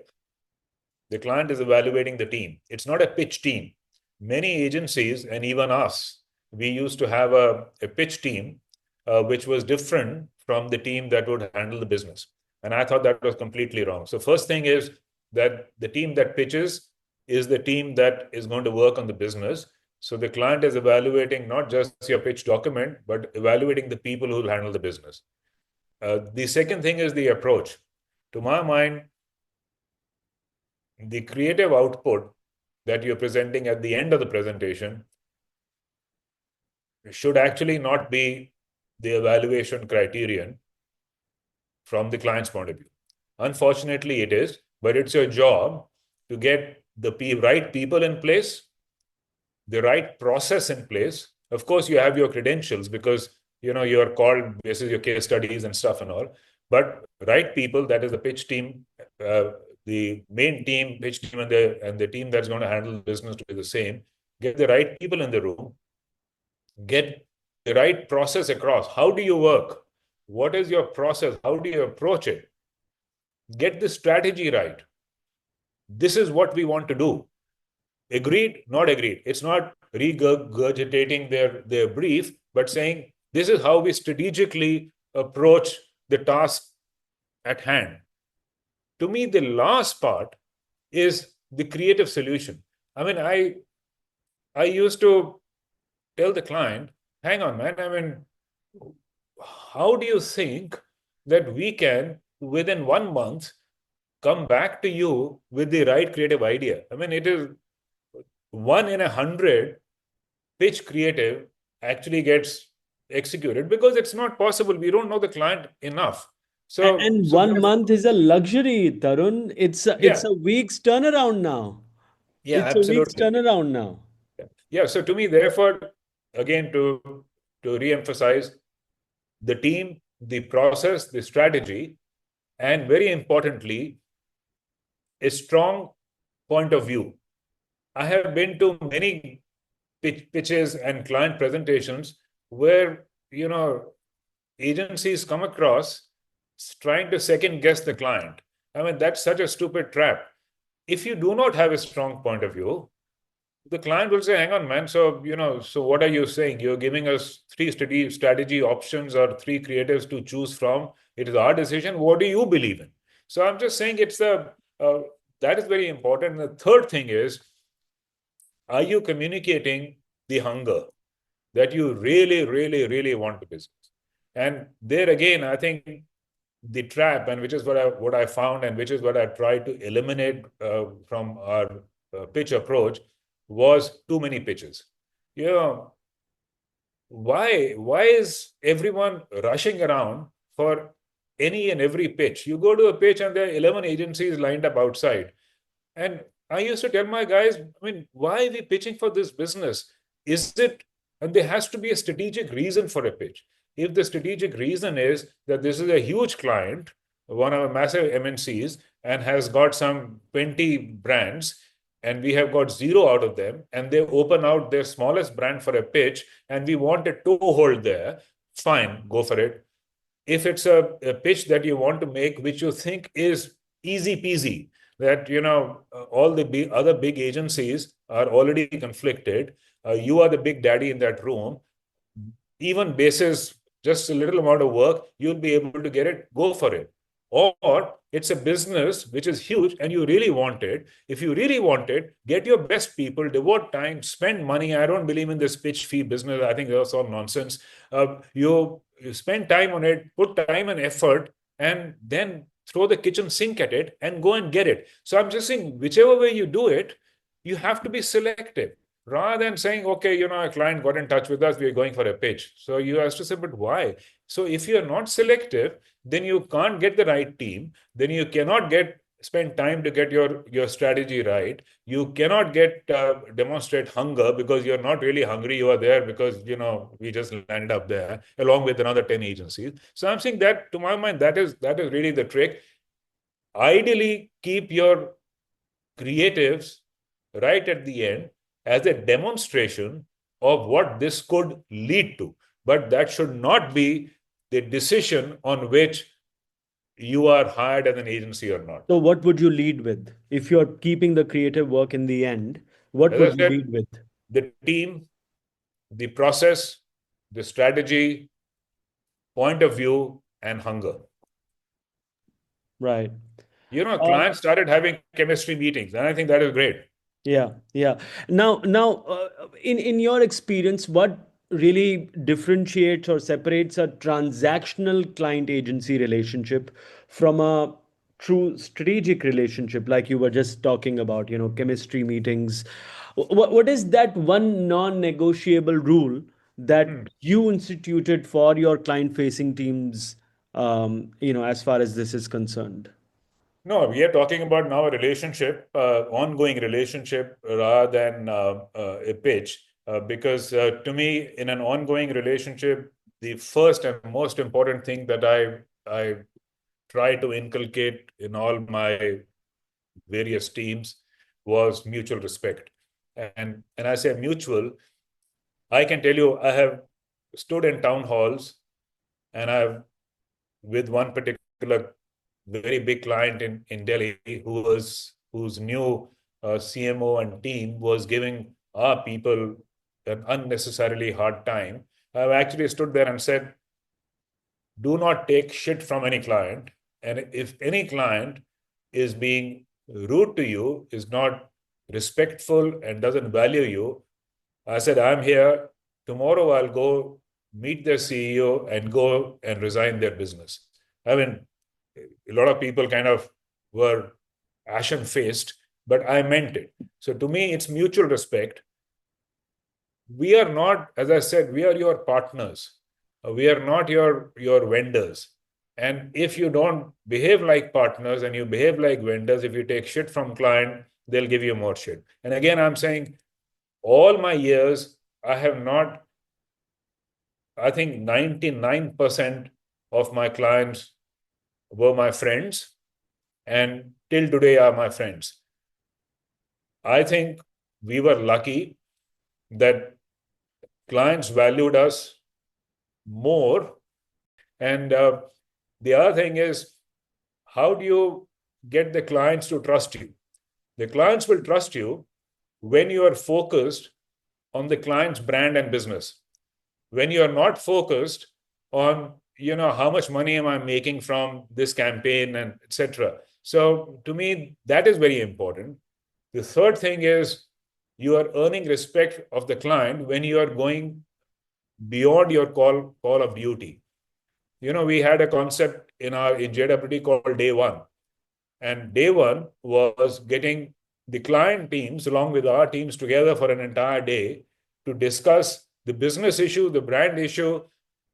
the client is evaluating the team. It's not a pitch team. Many agencies, and even us, we used to have a pitch team, which was different from the team that would handle the business. And I thought that was completely wrong. So first thing is that the team that pitches is the team that is going to work on the business. So the client is evaluating not just your pitch document, but evaluating the people who will handle the business. The second thing is the approach. To my mind, the creative output that you're presenting at the end of the presentation should actually not be the evaluation criterion from the client's point of view. Unfortunately, it is, but it's your job to get the right people in place, the right process in place. Of course, you have your credentials because you're called basis your case studies and stuff and all, but right people, that is the pitch team, the main team, pitch team, and the team that's going to handle the business to be the same. Get the right people in the room, get the right process across. How do you work? What is your process? How do you approach it? Get the strategy right. This is what we want to do. Agreed, not agreed. It's not regurgitating their brief, but saying this is how we strategically approach the task at hand. To me, the last part is the creative solution. I mean, I used to tell the client, hang on, man, I mean, how do you think that we can, within 1 month, come back to you with the right creative idea? I mean, it is 1 in 100 pitch creative actually gets executed because it's not possible. We don't know the client enough. And 1 month is a luxury, Tarun. It's yeah, a week's turnaround now. yeah, It's a week's absolutely. turnaround now. Yeah. So to me, therefore, again, to re-emphasize, the team, the process, the strategy, and very importantly, a strong point of view. I have been to many pitches and client presentations where, agencies come across trying to second guess the client. I mean, that's such a stupid trap. If you do not have a strong point of view, the client will say, hang on, man. So, so what are you saying? You're giving us 3 strategy options or 3 creatives to choose from. It is our decision. What do you believe in? So I'm just saying that is very important. The third thing is, are you communicating the hunger that you really, really, really want the business? And there again, I think the trap, and which is what I found, and which is what I tried to eliminate from our pitch approach, was too many pitches. Why is everyone rushing around for any and every pitch? You go to a pitch and there are 11 agencies lined up outside. And I used to tell my guys, I mean, why are we pitching for this business? And there has to be a strategic reason for a pitch. If the strategic reason is that this is a huge client, one of a massive MNCs, and has got some 20 brands, and we have got 0 out of them, and they open out their smallest brand for a pitch, and we want a toehold there, fine, go for it. If it's a pitch that you want to make, which you think is easy peasy, that all the other big agencies are already conflicted, you are the big daddy in that room, even basis just a little amount of work, you'll be able to get it, go for it. Or it's a business which is huge and you really want it. If you really want it, get your best people, devote time, spend money. I don't believe in this pitch fee business. I think that's all nonsense. You spend time on it, put time and effort, and then throw the kitchen sink at it and go and get it. So I'm just saying, whichever way you do it, you have to be selective. Rather than saying, okay, a client got in touch with us, we're going for a pitch. So you have to say, but why? So if you're not selective, then you can't get the right team. Then you cannot get spend time to get your strategy right. You cannot demonstrate hunger because you're not really hungry. You are there because we just landed up there along with another 10 agencies. So I'm saying that, to my mind, that is really the trick. Ideally, keep your creatives right at the end as a demonstration of what this could lead to. But that should not be the decision on which you are hired as an agency or not. So, what would you lead with? If you're keeping the creative work in the end, what As I would you said, lead with? the team, the process, the strategy, point of view, and hunger. Right. Clients started having chemistry meetings, and I think that is great. Yeah, yeah. Now, in your experience, what really differentiates or separates a transactional client agency relationship from a true strategic relationship, like you were just talking about, chemistry meetings? What is that one non-negotiable rule that Hmm. you instituted for your client-facing teams, as far as this is concerned? No, we are talking about now a relationship, ongoing relationship, rather than a pitch. Because to me, in an ongoing relationship, the first and most important thing that I try to inculcate in all my various teams was mutual respect. And I say mutual, I can tell you, I have stood in town halls, and I've with one particular very big client in Delhi whose new CMO and team was giving our people an unnecessarily hard time. I've actually stood there and said, do not take shit from any client. And if any client is being rude to you, is not respectful, and doesn't value you, I said, I'm here. Tomorrow I'll go meet their CEO and go and resign their business. I mean, a lot of people kind of were ashen faced, but I meant it. So to me, it's mutual respect. We are not, as I said, we are your partners. We are not your vendors. And if you don't behave like partners and you behave like vendors, if you take shit from client, they'll give you more shit. And again, I'm saying, all my years, I have not, I think 99% of my clients were my friends, and till today are my friends. I think we were lucky that clients valued us more. And the other thing is, how do you get the clients to trust you? The clients will trust you when you are focused on the client's brand and business. When you are not focused on, how much money am I making from this campaign, and etc. So to me, that is very important. The third thing is, you are earning respect of the client when you are going beyond your call of duty. We had a concept in JWT called Day One. And Day One was getting the client teams along with our teams together for an entire day to discuss the business issue, the brand issue,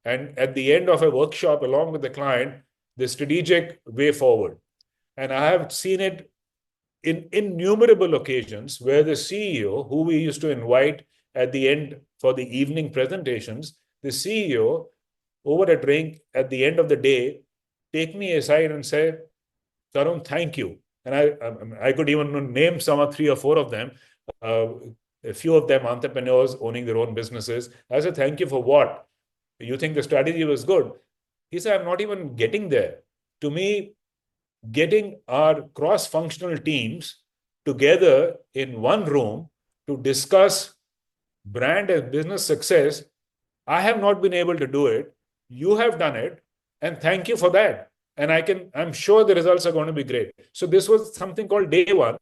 and at the end of a workshop, along with the client, the strategic way forward. And I have seen it in innumerable occasions where the CEO, who we used to invite at the end for the evening presentations, the CEO, over a drink at the end of the day, take me aside and say, Tarun, thank you. And I could even name some 3 or 4 of them, a few of them entrepreneurs owning their own businesses. I said, thank you for what? You think the strategy was good? He said, I'm not even getting there. To me, getting our cross-functional teams together in one room to discuss brand and business success, I have not been able to do it. You have done it, and thank you for that. And I'm sure the results are going to be great. So this was something called Day One.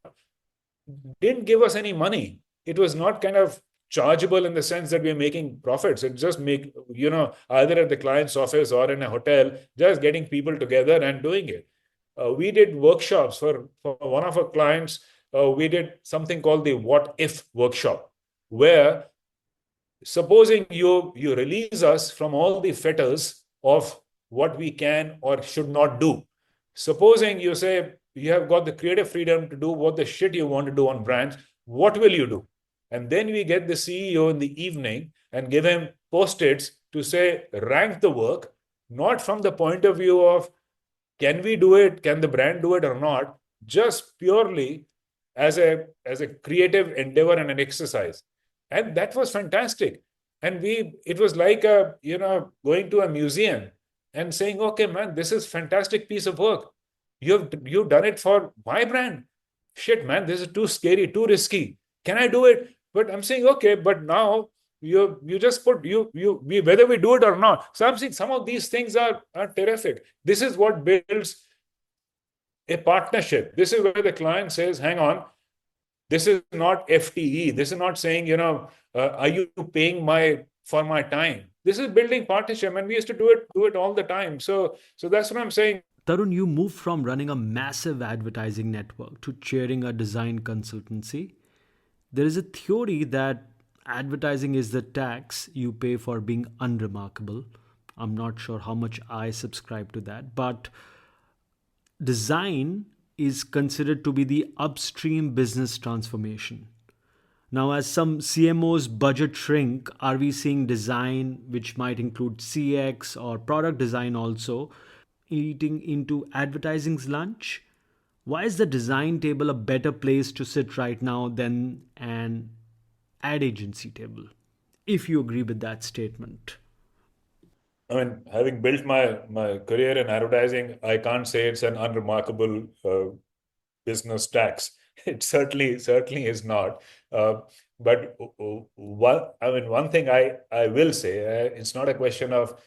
Didn't give us any money. It was not kind of chargeable in the sense that we're making profits. It just either at the client's office or in a hotel, just getting people together and doing it. We did workshops for one of our clients. We did something called the What If workshop, where supposing you release us from all the fetters of what we can or should not do. Supposing you say, you have got the creative freedom to do what the shit you want to do on brands. What will you do? And then we get the CEO in the evening and give him post-its to say, rank the work, not from the point of view of can we do it, can the brand do it or not, just purely as a creative endeavor and an exercise. And that was fantastic. And it was like going to a museum and saying, okay, man, this is fantastic piece of work. You've done it for my brand. Shit, man, this is too scary, too risky. Can I do it? But I'm saying, okay, but now you just put we whether we do it or not. So I'm saying some of these things are terrific. This is what builds a partnership. This is where the client says, hang on, this is not FTE. This is not saying, are you paying for my time? This is building partnership, and we used to do it all the time. So that's what I'm saying. Tarun, you moved from running a massive advertising network to chairing a design consultancy. There is a theory that advertising is the tax you pay for being unremarkable. I'm not sure how much I subscribe to that, but design is considered to be the upstream business transformation. Now, as some CMOs budget shrink, are we seeing design, which might include CX or product design also, eating into advertising's lunch? Why is the design table a better place to sit right now than an ad agency table? If you agree with that statement. I mean, having built my career in advertising, I can't say it's an unremarkable business tax. It certainly is not. But one thing I will say, it's not a question of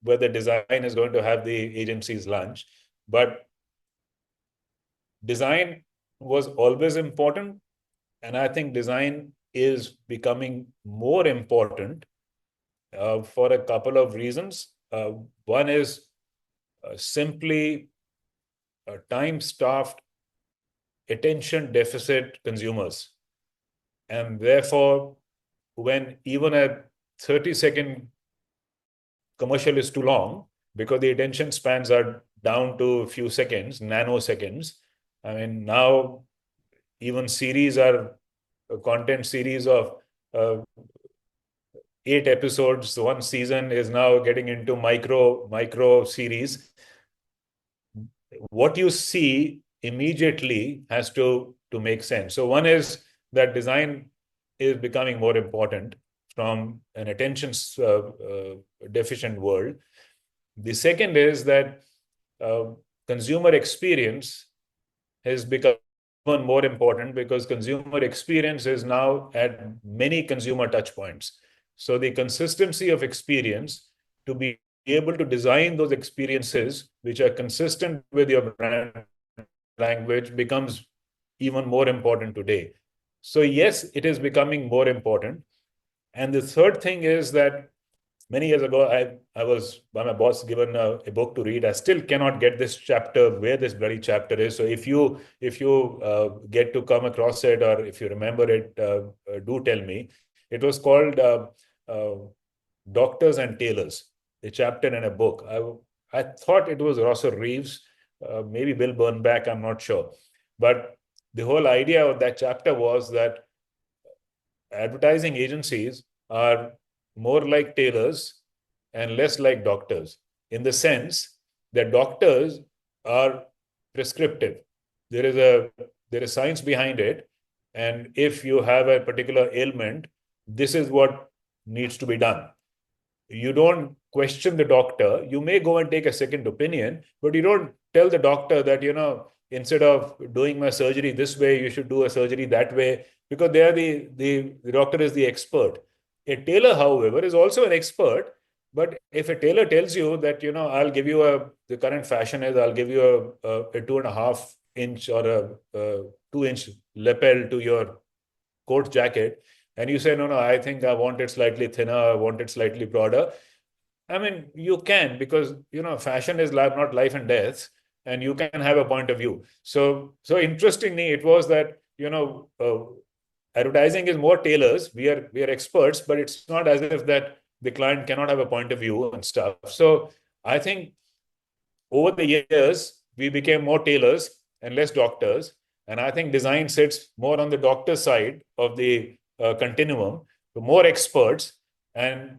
whether design is going to have the agency's lunch, but design was always important, and I think design is becoming more important for a couple of reasons. One is simply time-starved, attention deficit consumers. And therefore, when even a 30-second commercial is too long, because the attention spans are down to a few seconds, nanoseconds. I mean, now even series are a content series of 8 episodes. One season is now getting into micro series. What you see immediately has to make sense. So one is that design is becoming more important from an attention deficient world. The second is that consumer experience has become more important because consumer experience is now at many consumer touch points. So the consistency of experience, to be able to design those experiences which are consistent with your brand language, becomes even more important today. So yes, it is becoming more important. And the third thing is that many years ago, I was by my boss given a book to read. I still cannot get this chapter, where this bloody chapter is. So if you get to come across it, or if you remember it, do tell me. It was called Doctors and Tailors, a chapter in a book. I thought it was Rosser Reeves, maybe Bill Burnback, I'm not sure. But the whole idea of that chapter was that advertising agencies are more like tailors and less like doctors, in the sense that doctors are prescriptive. There is science behind it. And if you have a particular ailment, this is what needs to be done. You don't question the doctor. You may go and take a second opinion, but you don't tell the doctor that, instead of doing my surgery this way, you should do a surgery that way, because they are the doctor is the expert. A tailor, however, is also an expert. But if a tailor tells you that, I'll give you the current fashion is I'll give you a 2.5-inch or a 2-inch lapel to your coat jacket, and you say, no, I think I want it slightly thinner, I want it slightly broader. I mean, you can, because, fashion is not life and death, and you can have a point of view. So interestingly, it was that, advertising is more tailors. We are experts, but it's not as if that the client cannot have a point of view and stuff. So I think over the years, we became more tailors and less doctors. And I think design sits more on the doctor side of the continuum, more experts. And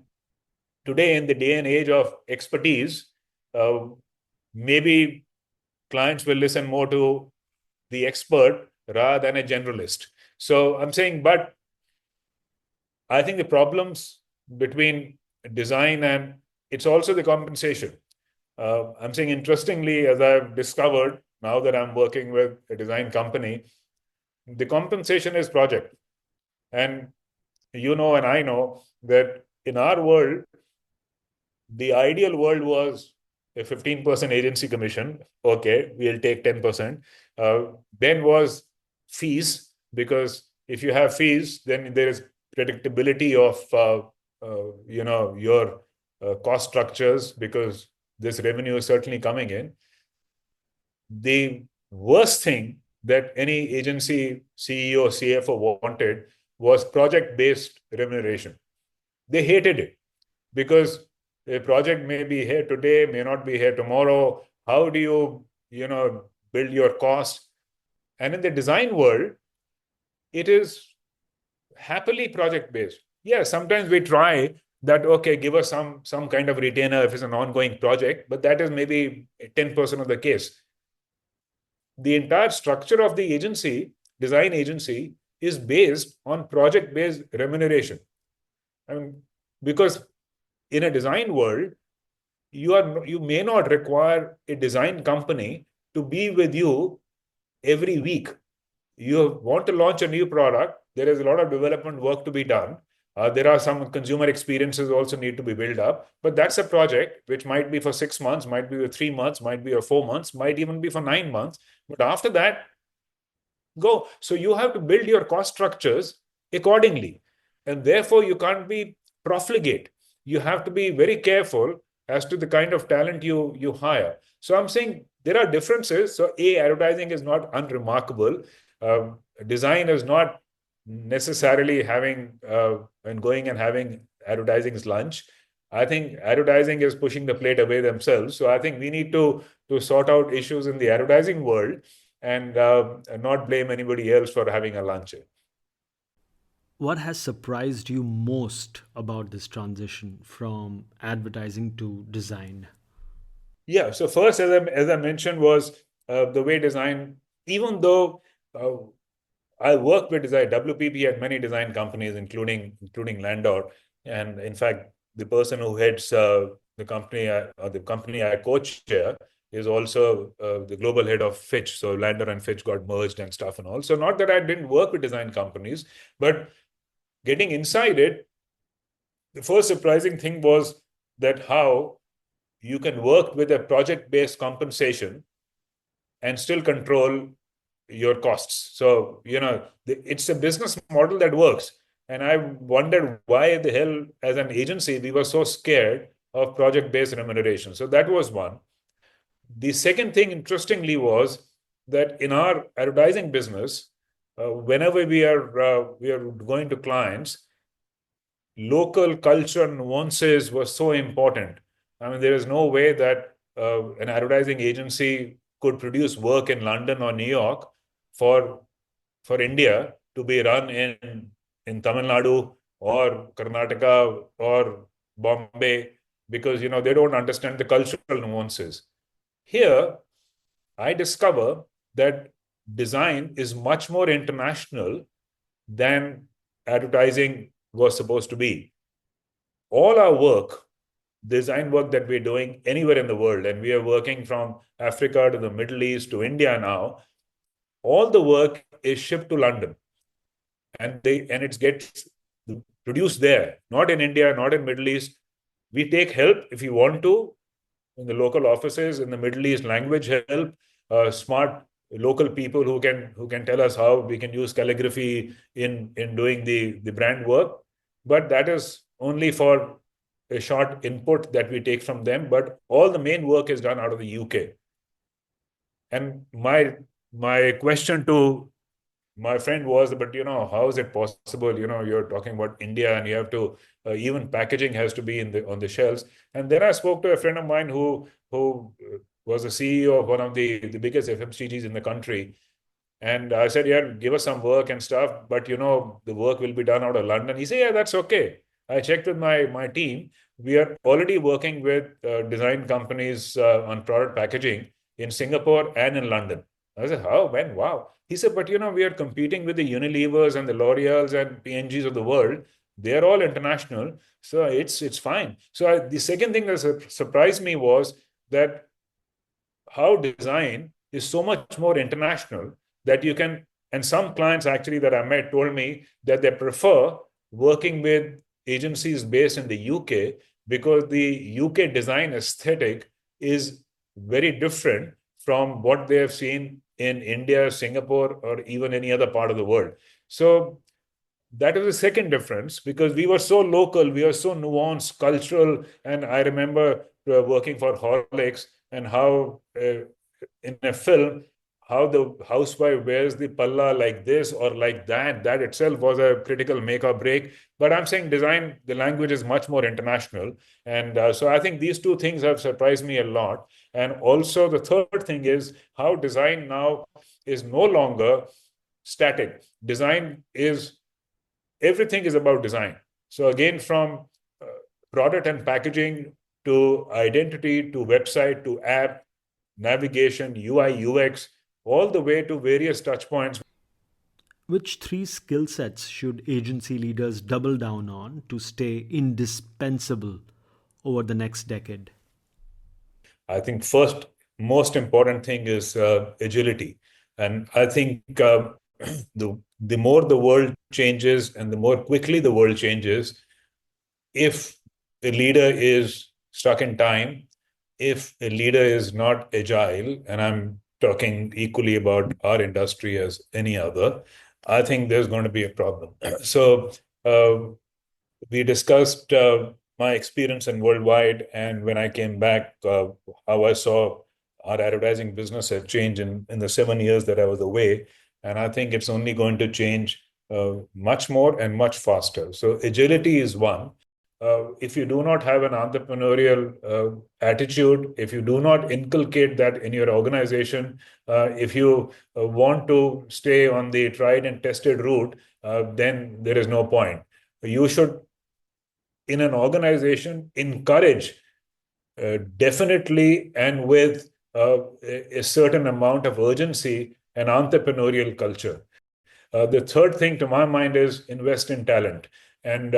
today, in the day and age of expertise, maybe clients will listen more to the expert rather than a generalist. So I'm saying, but I think the problems between design and it's also the compensation. I'm saying, interestingly, as I've discovered now that I'm working with a design company, the compensation is project. And you know, and I know that in our world, the ideal world was a 15% agency commission. Okay, we'll take 10%. Then was fees, because if you have fees, then there is predictability of your cost structures, because this revenue is certainly coming in. The worst thing that any agency CEO, CFO wanted was project-based remuneration. They hated it because a project may be here today, may not be here tomorrow. How do you, build your cost? And in the design world, it is happily project-based. Yeah, sometimes we try that, okay, give us some kind of retainer if it's an ongoing project, but that is maybe 10% of the case. The entire structure of the agency, design agency, is based on project-based remuneration. I mean, because in a design world, you may not require a design company to be with you every week. You want to launch a new product, there is a lot of development work to be done. There are some consumer experiences also need to be built up, but that's a project which might be for 6 months, might be for 3 months, might be for 4 months, might even be for 9 months. But after that, go. So you have to build your cost structures accordingly. And therefore, you can't be profligate. You have to be very careful as to the kind of talent you hire. So I'm saying there are differences. So advertising is not unremarkable. Design is not necessarily having and going and having advertising's lunch. I think advertising is pushing the plate away themselves. So I think we need to sort out issues in the advertising world and not blame anybody else for having a lunch. What has surprised you most about this transition from advertising to design? Yeah. So first, as I mentioned, was the way design. Even though I worked with design, WPP had many design companies, including Landor, and in fact, the person who heads the company I co-chair is also the global head of Fitch. So Landor and Fitch got merged and stuff and all. So not that I didn't work with design companies, but getting inside it, the first surprising thing was that how you can work with a project-based compensation and still control your costs. So, it's a business model that works. And I wondered why the hell, as an agency, we were so scared of project-based remuneration. So that was one. The second thing, interestingly, was that in our advertising business, whenever we are going to clients, local culture nuances were so important. I mean, there is no way that an advertising agency could produce work in London or New York for India to be run in Tamil Nadu or Karnataka or Bombay, because they don't understand the cultural nuances. Here, I discover that design is much more international than advertising was supposed to be. All our work, design work that we're doing anywhere in the world, and we are working from Africa to the Middle East to India now, all the work is shipped to London. And it gets produced there, not in India, not in Middle East. We take help if you want to in the local offices, in the Middle East, language help, smart local people who can tell us how we can use calligraphy in doing the brand work. But that is only for a short input that we take from them. But all the main work is done out of the UK. And my question to my friend was, but how is it possible? You're talking about India, and you have to even packaging has to be on the shelves. And then I spoke to a friend of mine who was the CEO of one of the biggest FMCGs in the country. And I said, yeah, give us some work and stuff, but the work will be done out of London. He said, yeah, that's okay. I checked with my team. We are already working with design companies on product packaging in Singapore and in London. I said, how, when? Wow. He said, but we are competing with the Unilevers and the L'Oreals and P&Gs of the world. They are all international. So it's fine. So the second thing that surprised me was that how design is so much more international that you can, and some clients actually that I met told me that they prefer working with agencies based in the UK because the UK design aesthetic is very different from what they have seen in India, Singapore, or even any other part of the world. So that is the second difference because we were so local, we were so nuanced, cultural. And I remember working for Horlicks and how in a film, how the housewife wears the palla like this or like that, that itself was a critical make or break. But I'm saying design, the language is much more international. And so I think these two things have surprised me a lot. And also the third thing is how design now is no longer static. Design is everything is about design. So again, from product and packaging to identity to website to app, navigation, UI, UX, all the way to various touch points. Which three skill sets should agency leaders double down on to stay indispensable over the next decade? I think first, most important thing is agility. And I think the more the world changes and the more quickly the world changes, if a leader is stuck in time, if a leader is not agile, and I'm talking equally about our industry as any other, I think there's going to be a problem. So we discussed my experience in worldwide, and when I came back, how I saw our advertising business have changed in the 7 years that I was away. And I think it's only going to change much more and much faster. So agility is one. If you do not have an entrepreneurial attitude, if you do not inculcate that in your organization, if you want to stay on the tried and tested route, then there is no point. You should, in an organization, encourage definitely and with a certain amount of urgency and entrepreneurial culture. The third thing to my mind is invest in talent. And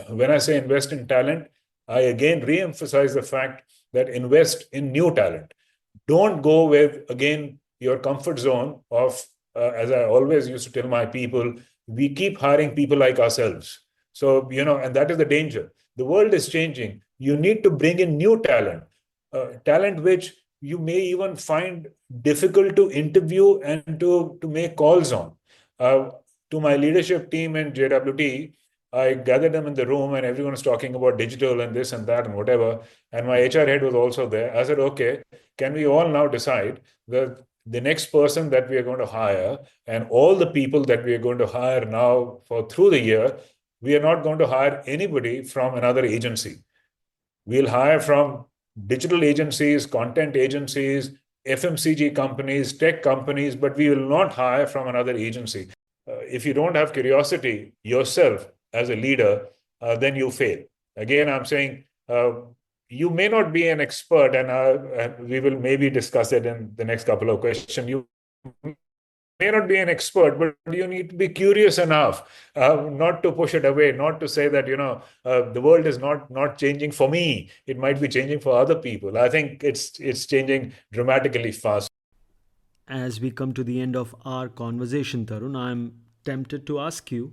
when I say invest in talent, I again re-emphasize the fact that invest in new talent. Don't go with, again, your comfort zone of, as I always used to tell my people, we keep hiring people like ourselves. So, and that is the danger. The world is changing. You need to bring in new talent, talent which you may even find difficult to interview and to make calls on. To my leadership team in JWT, I gathered them in the room and everyone was talking about digital and this and that and whatever. And my HR head was also there. I said, okay, can we all now decide that the next person that we are going to hire and all the people that we are going to hire now for through the year, we are not going to hire anybody from another agency. We'll hire from digital agencies, content agencies, FMCG companies, tech companies, but we will not hire from another agency. If you don't have curiosity yourself as a leader, then you fail. Again, I'm saying you may not be an expert, and we will maybe discuss it in the next couple of questions. You may not be an expert, but you need to be curious enough not to push it away, not to say that the world is not changing for me. It might be changing for other people. I think it's changing dramatically fast. As we come to the end of our conversation, Tarun, I'm tempted to ask you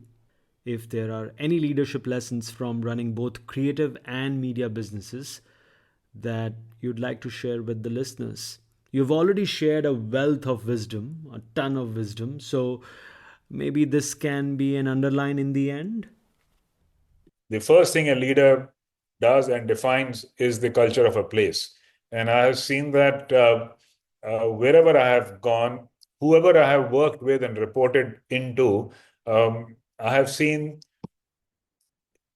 if there are any leadership lessons from running both creative and media businesses that you'd like to share with the listeners. You've already shared a wealth of wisdom, a ton of wisdom, so maybe this can be an underline in the end. The first thing a leader does and defines is the culture of a place. And I have seen that wherever I have gone, whoever I have worked with and reported into, I have seen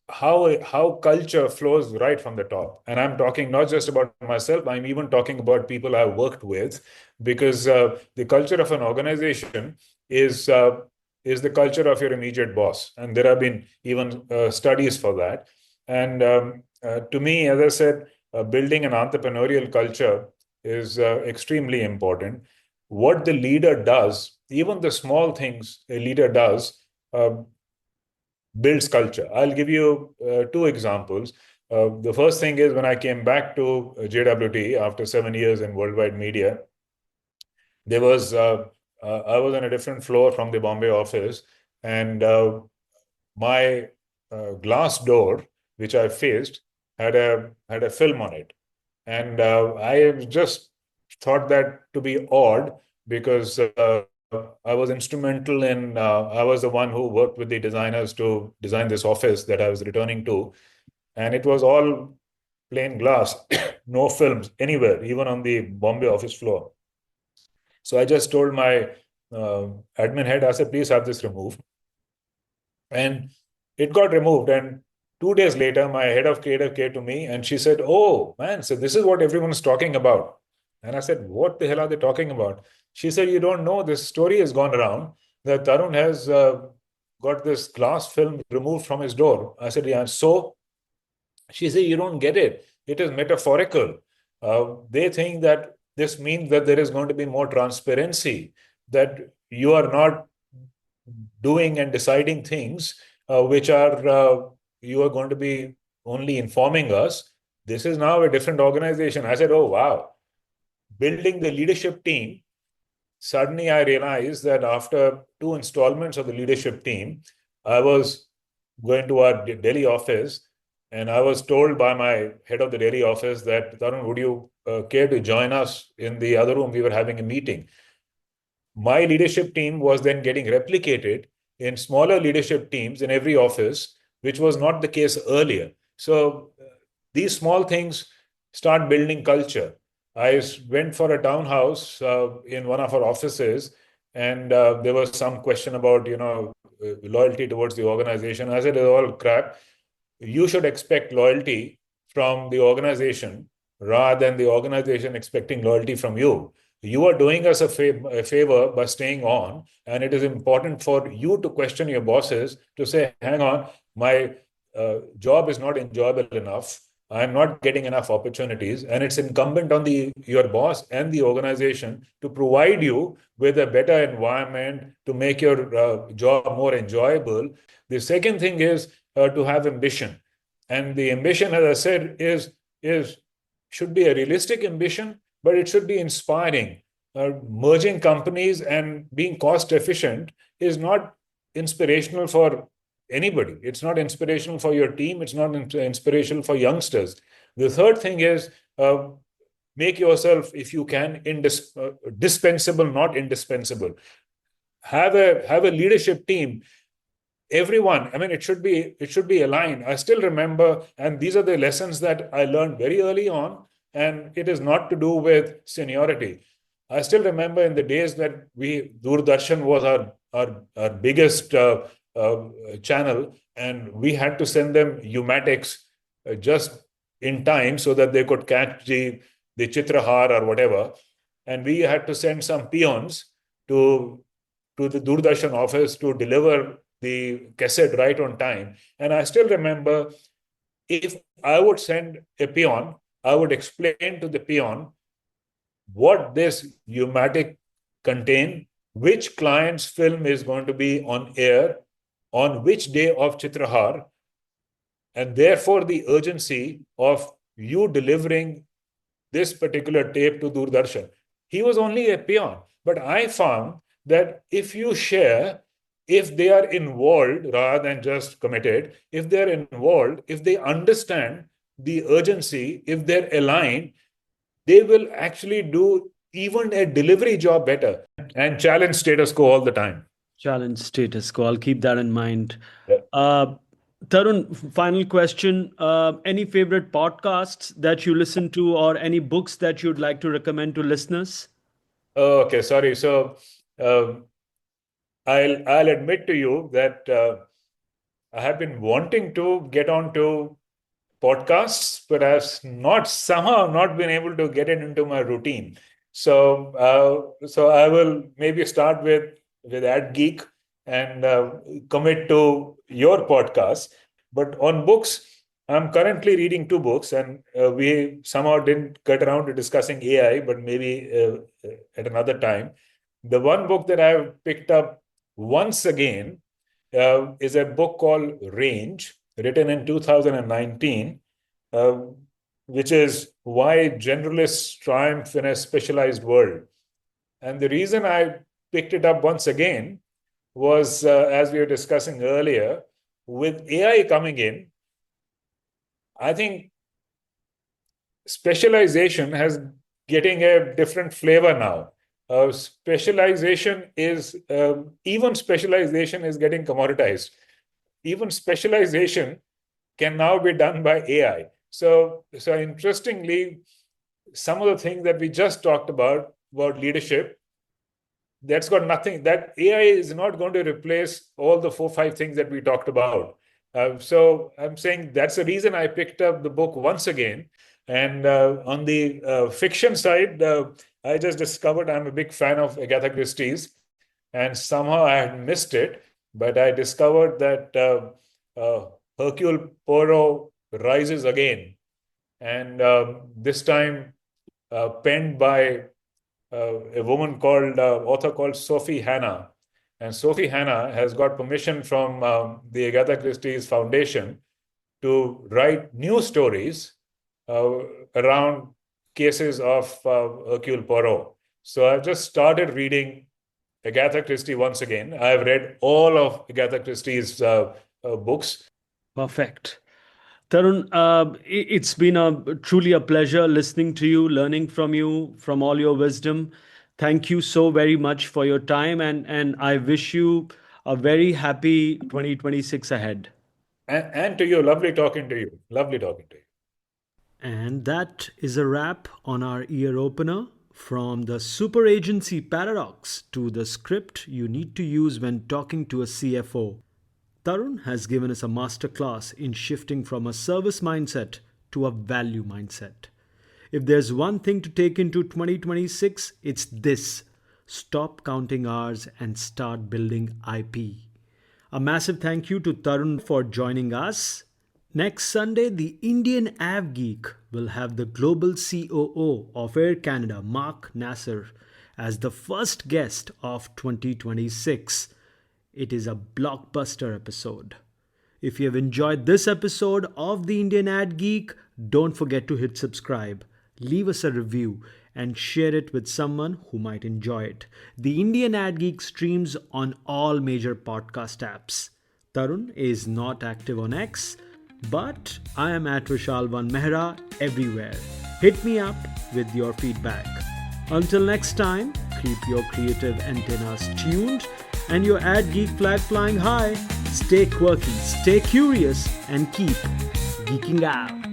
how culture flows right from the top. And I'm talking not just about myself, I'm even talking about people I've worked with, because the culture of an organization is uh, is the culture of your immediate boss. And there have been even studies for that. And to me, as I said, building an entrepreneurial culture is extremely important. What the leader does, even the small things a leader does, uh, builds culture. I'll give you two examples. The first thing is when I came back to JWT after 7 years in worldwide media, there was I was on a different floor from the Bombay office, and my glass door, which I faced, had a film on it, and I just thought that to be odd because I was instrumental in. I was the one who worked with the designers to design this office that I was returning to, and it was all plain glass, no films anywhere, even on the Bombay office floor. So I just told my admin head, I said, please have this removed. And it got removed. And 2 days later, my head of creative came to me and she said, oh, man, so this is what everyone's talking about. And I said, what the hell are they talking about? She said, you don't know, this story has gone around that Tarun has got this glass film removed from his door. I said, yeah, so she said, you don't get it. It is metaphorical. They think that this means that there is going to be more transparency, that you are not doing and deciding things which are you are going to be only informing us. This is now a different organization. I said, oh, wow. Building the leadership team, suddenly I realized that after two installments of the leadership team, I was going to our Delhi office, and I was told by my head of the Delhi office that, Tarun, would you care to join us in the other room? We were having a meeting. My leadership team was then getting replicated in smaller leadership teams in every office, which was not the case earlier. So these small things start building culture. I went for a townhouse in one of our offices, and there was some question about, loyalty towards the organization. I said, it's all crap. You should expect loyalty from the organization rather than the organization expecting loyalty from you. You are doing us a favor by staying on, and it is important for you to question your bosses to say, hang on, my job is not enjoyable enough. I'm not getting enough opportunities, and it's incumbent on your boss and the organization to provide you with a better environment to make your job more enjoyable. The second thing is to have ambition, and the ambition, as I said, is should be a realistic ambition, but it should be inspiring. Merging companies and being cost efficient is not inspirational for anybody. It's not inspirational for your team. It's not inspirational for youngsters. The third thing is make yourself, if you can, dispensable, not indispensable. Have a leadership team. Everyone, I mean, it should be aligned. I still remember, and these are the lessons that I learned very early on, and it is not to do with seniority. I still remember in the days that Doordarshan was our biggest channel, and we had to send them pneumatics just in time so that they could catch the Chitrahar or whatever. And we had to send some peons to the Doordarshan office to deliver the cassette right on time. And I still remember, if I would send a peon, I would explain to the peon what this pneumatic contain, which client's film is going to be on air, on which day of Chitrahar, and therefore the urgency of you delivering this particular tape to Doordarshan. He was only a peon, but I found that if you share, if they are involved rather than just committed, if they're involved, if they understand the urgency, if they're aligned, they will actually do even a delivery job better and challenge status quo all the time. Challenge status quo. I'll keep that in mind. Yeah. Tarun, final question. Any favorite podcasts that you listen to, or any books that you'd like to recommend to listeners? Oh, okay, sorry. So I'll admit to you that I have been wanting to get onto podcasts, but I've somehow not been able to get it into my routine. So I will maybe start with AdGeek and commit to your podcast. But on books, I'm currently reading two books, and we somehow didn't get around to discussing AI, but maybe at another time. The one book that I've picked up once again is a book called Range, written in 2019, uh, which is Why Generalists Triumph in a Specialized World. And the reason I picked it up once again was, as we were discussing earlier, with AI coming in, I think specialization has getting a different flavor now. Specialization is even specialization is getting commoditized. Even specialization can now be done by AI. So interestingly, some of the things that we just talked about leadership, that's got nothing. That AI is not going to replace all the 4-5 things that we talked about. So I'm saying that's the reason I picked up the book once again. And on the fiction side, I just discovered I'm a big fan of Agatha Christie's, and somehow I had missed it, but I discovered that Hercule Poirot rises again, and this time penned by a woman called author called Sophie Hannah. And Sophie Hannah has got permission from the Agatha Christie's Foundation to write new stories around cases of Hercule Poirot. So I've just started reading Agatha Christie once again. I've read all of Agatha Christie's books. Perfect. Tarun, it's been truly a pleasure listening to you, learning from you, from all your wisdom. Thank you so very much for your time, and I wish you a very happy 2026 ahead. And to you, lovely talking to you. Lovely talking to you. And that is a wrap on our ear opener. From the super agency paradox to the script you need to use when talking to a CFO. Tarun has given us a masterclass in shifting from a service mindset to a value mindset. If there's one thing to take into 2026, it's this: stop counting hours and start building IP. A massive thank you to Tarun for joining us. Next Sunday, the Indian AdGeek will have the global COO of Air Canada, Mark Nasser, as the first guest of 2026. It is a blockbuster episode. If you have enjoyed this episode of the Indian AdGeek, don't forget to hit subscribe, leave us a review, and share it with someone who might enjoy it. The Indian AdGeek streams on all major podcast apps. Tarun is not active on X, but I am at Vishal Van Mehra everywhere. Hit me up with your feedback. Until next time, keep your creative antennas tuned and your AdGeek flag flying high. Stay quirky, stay curious, and keep geeking out.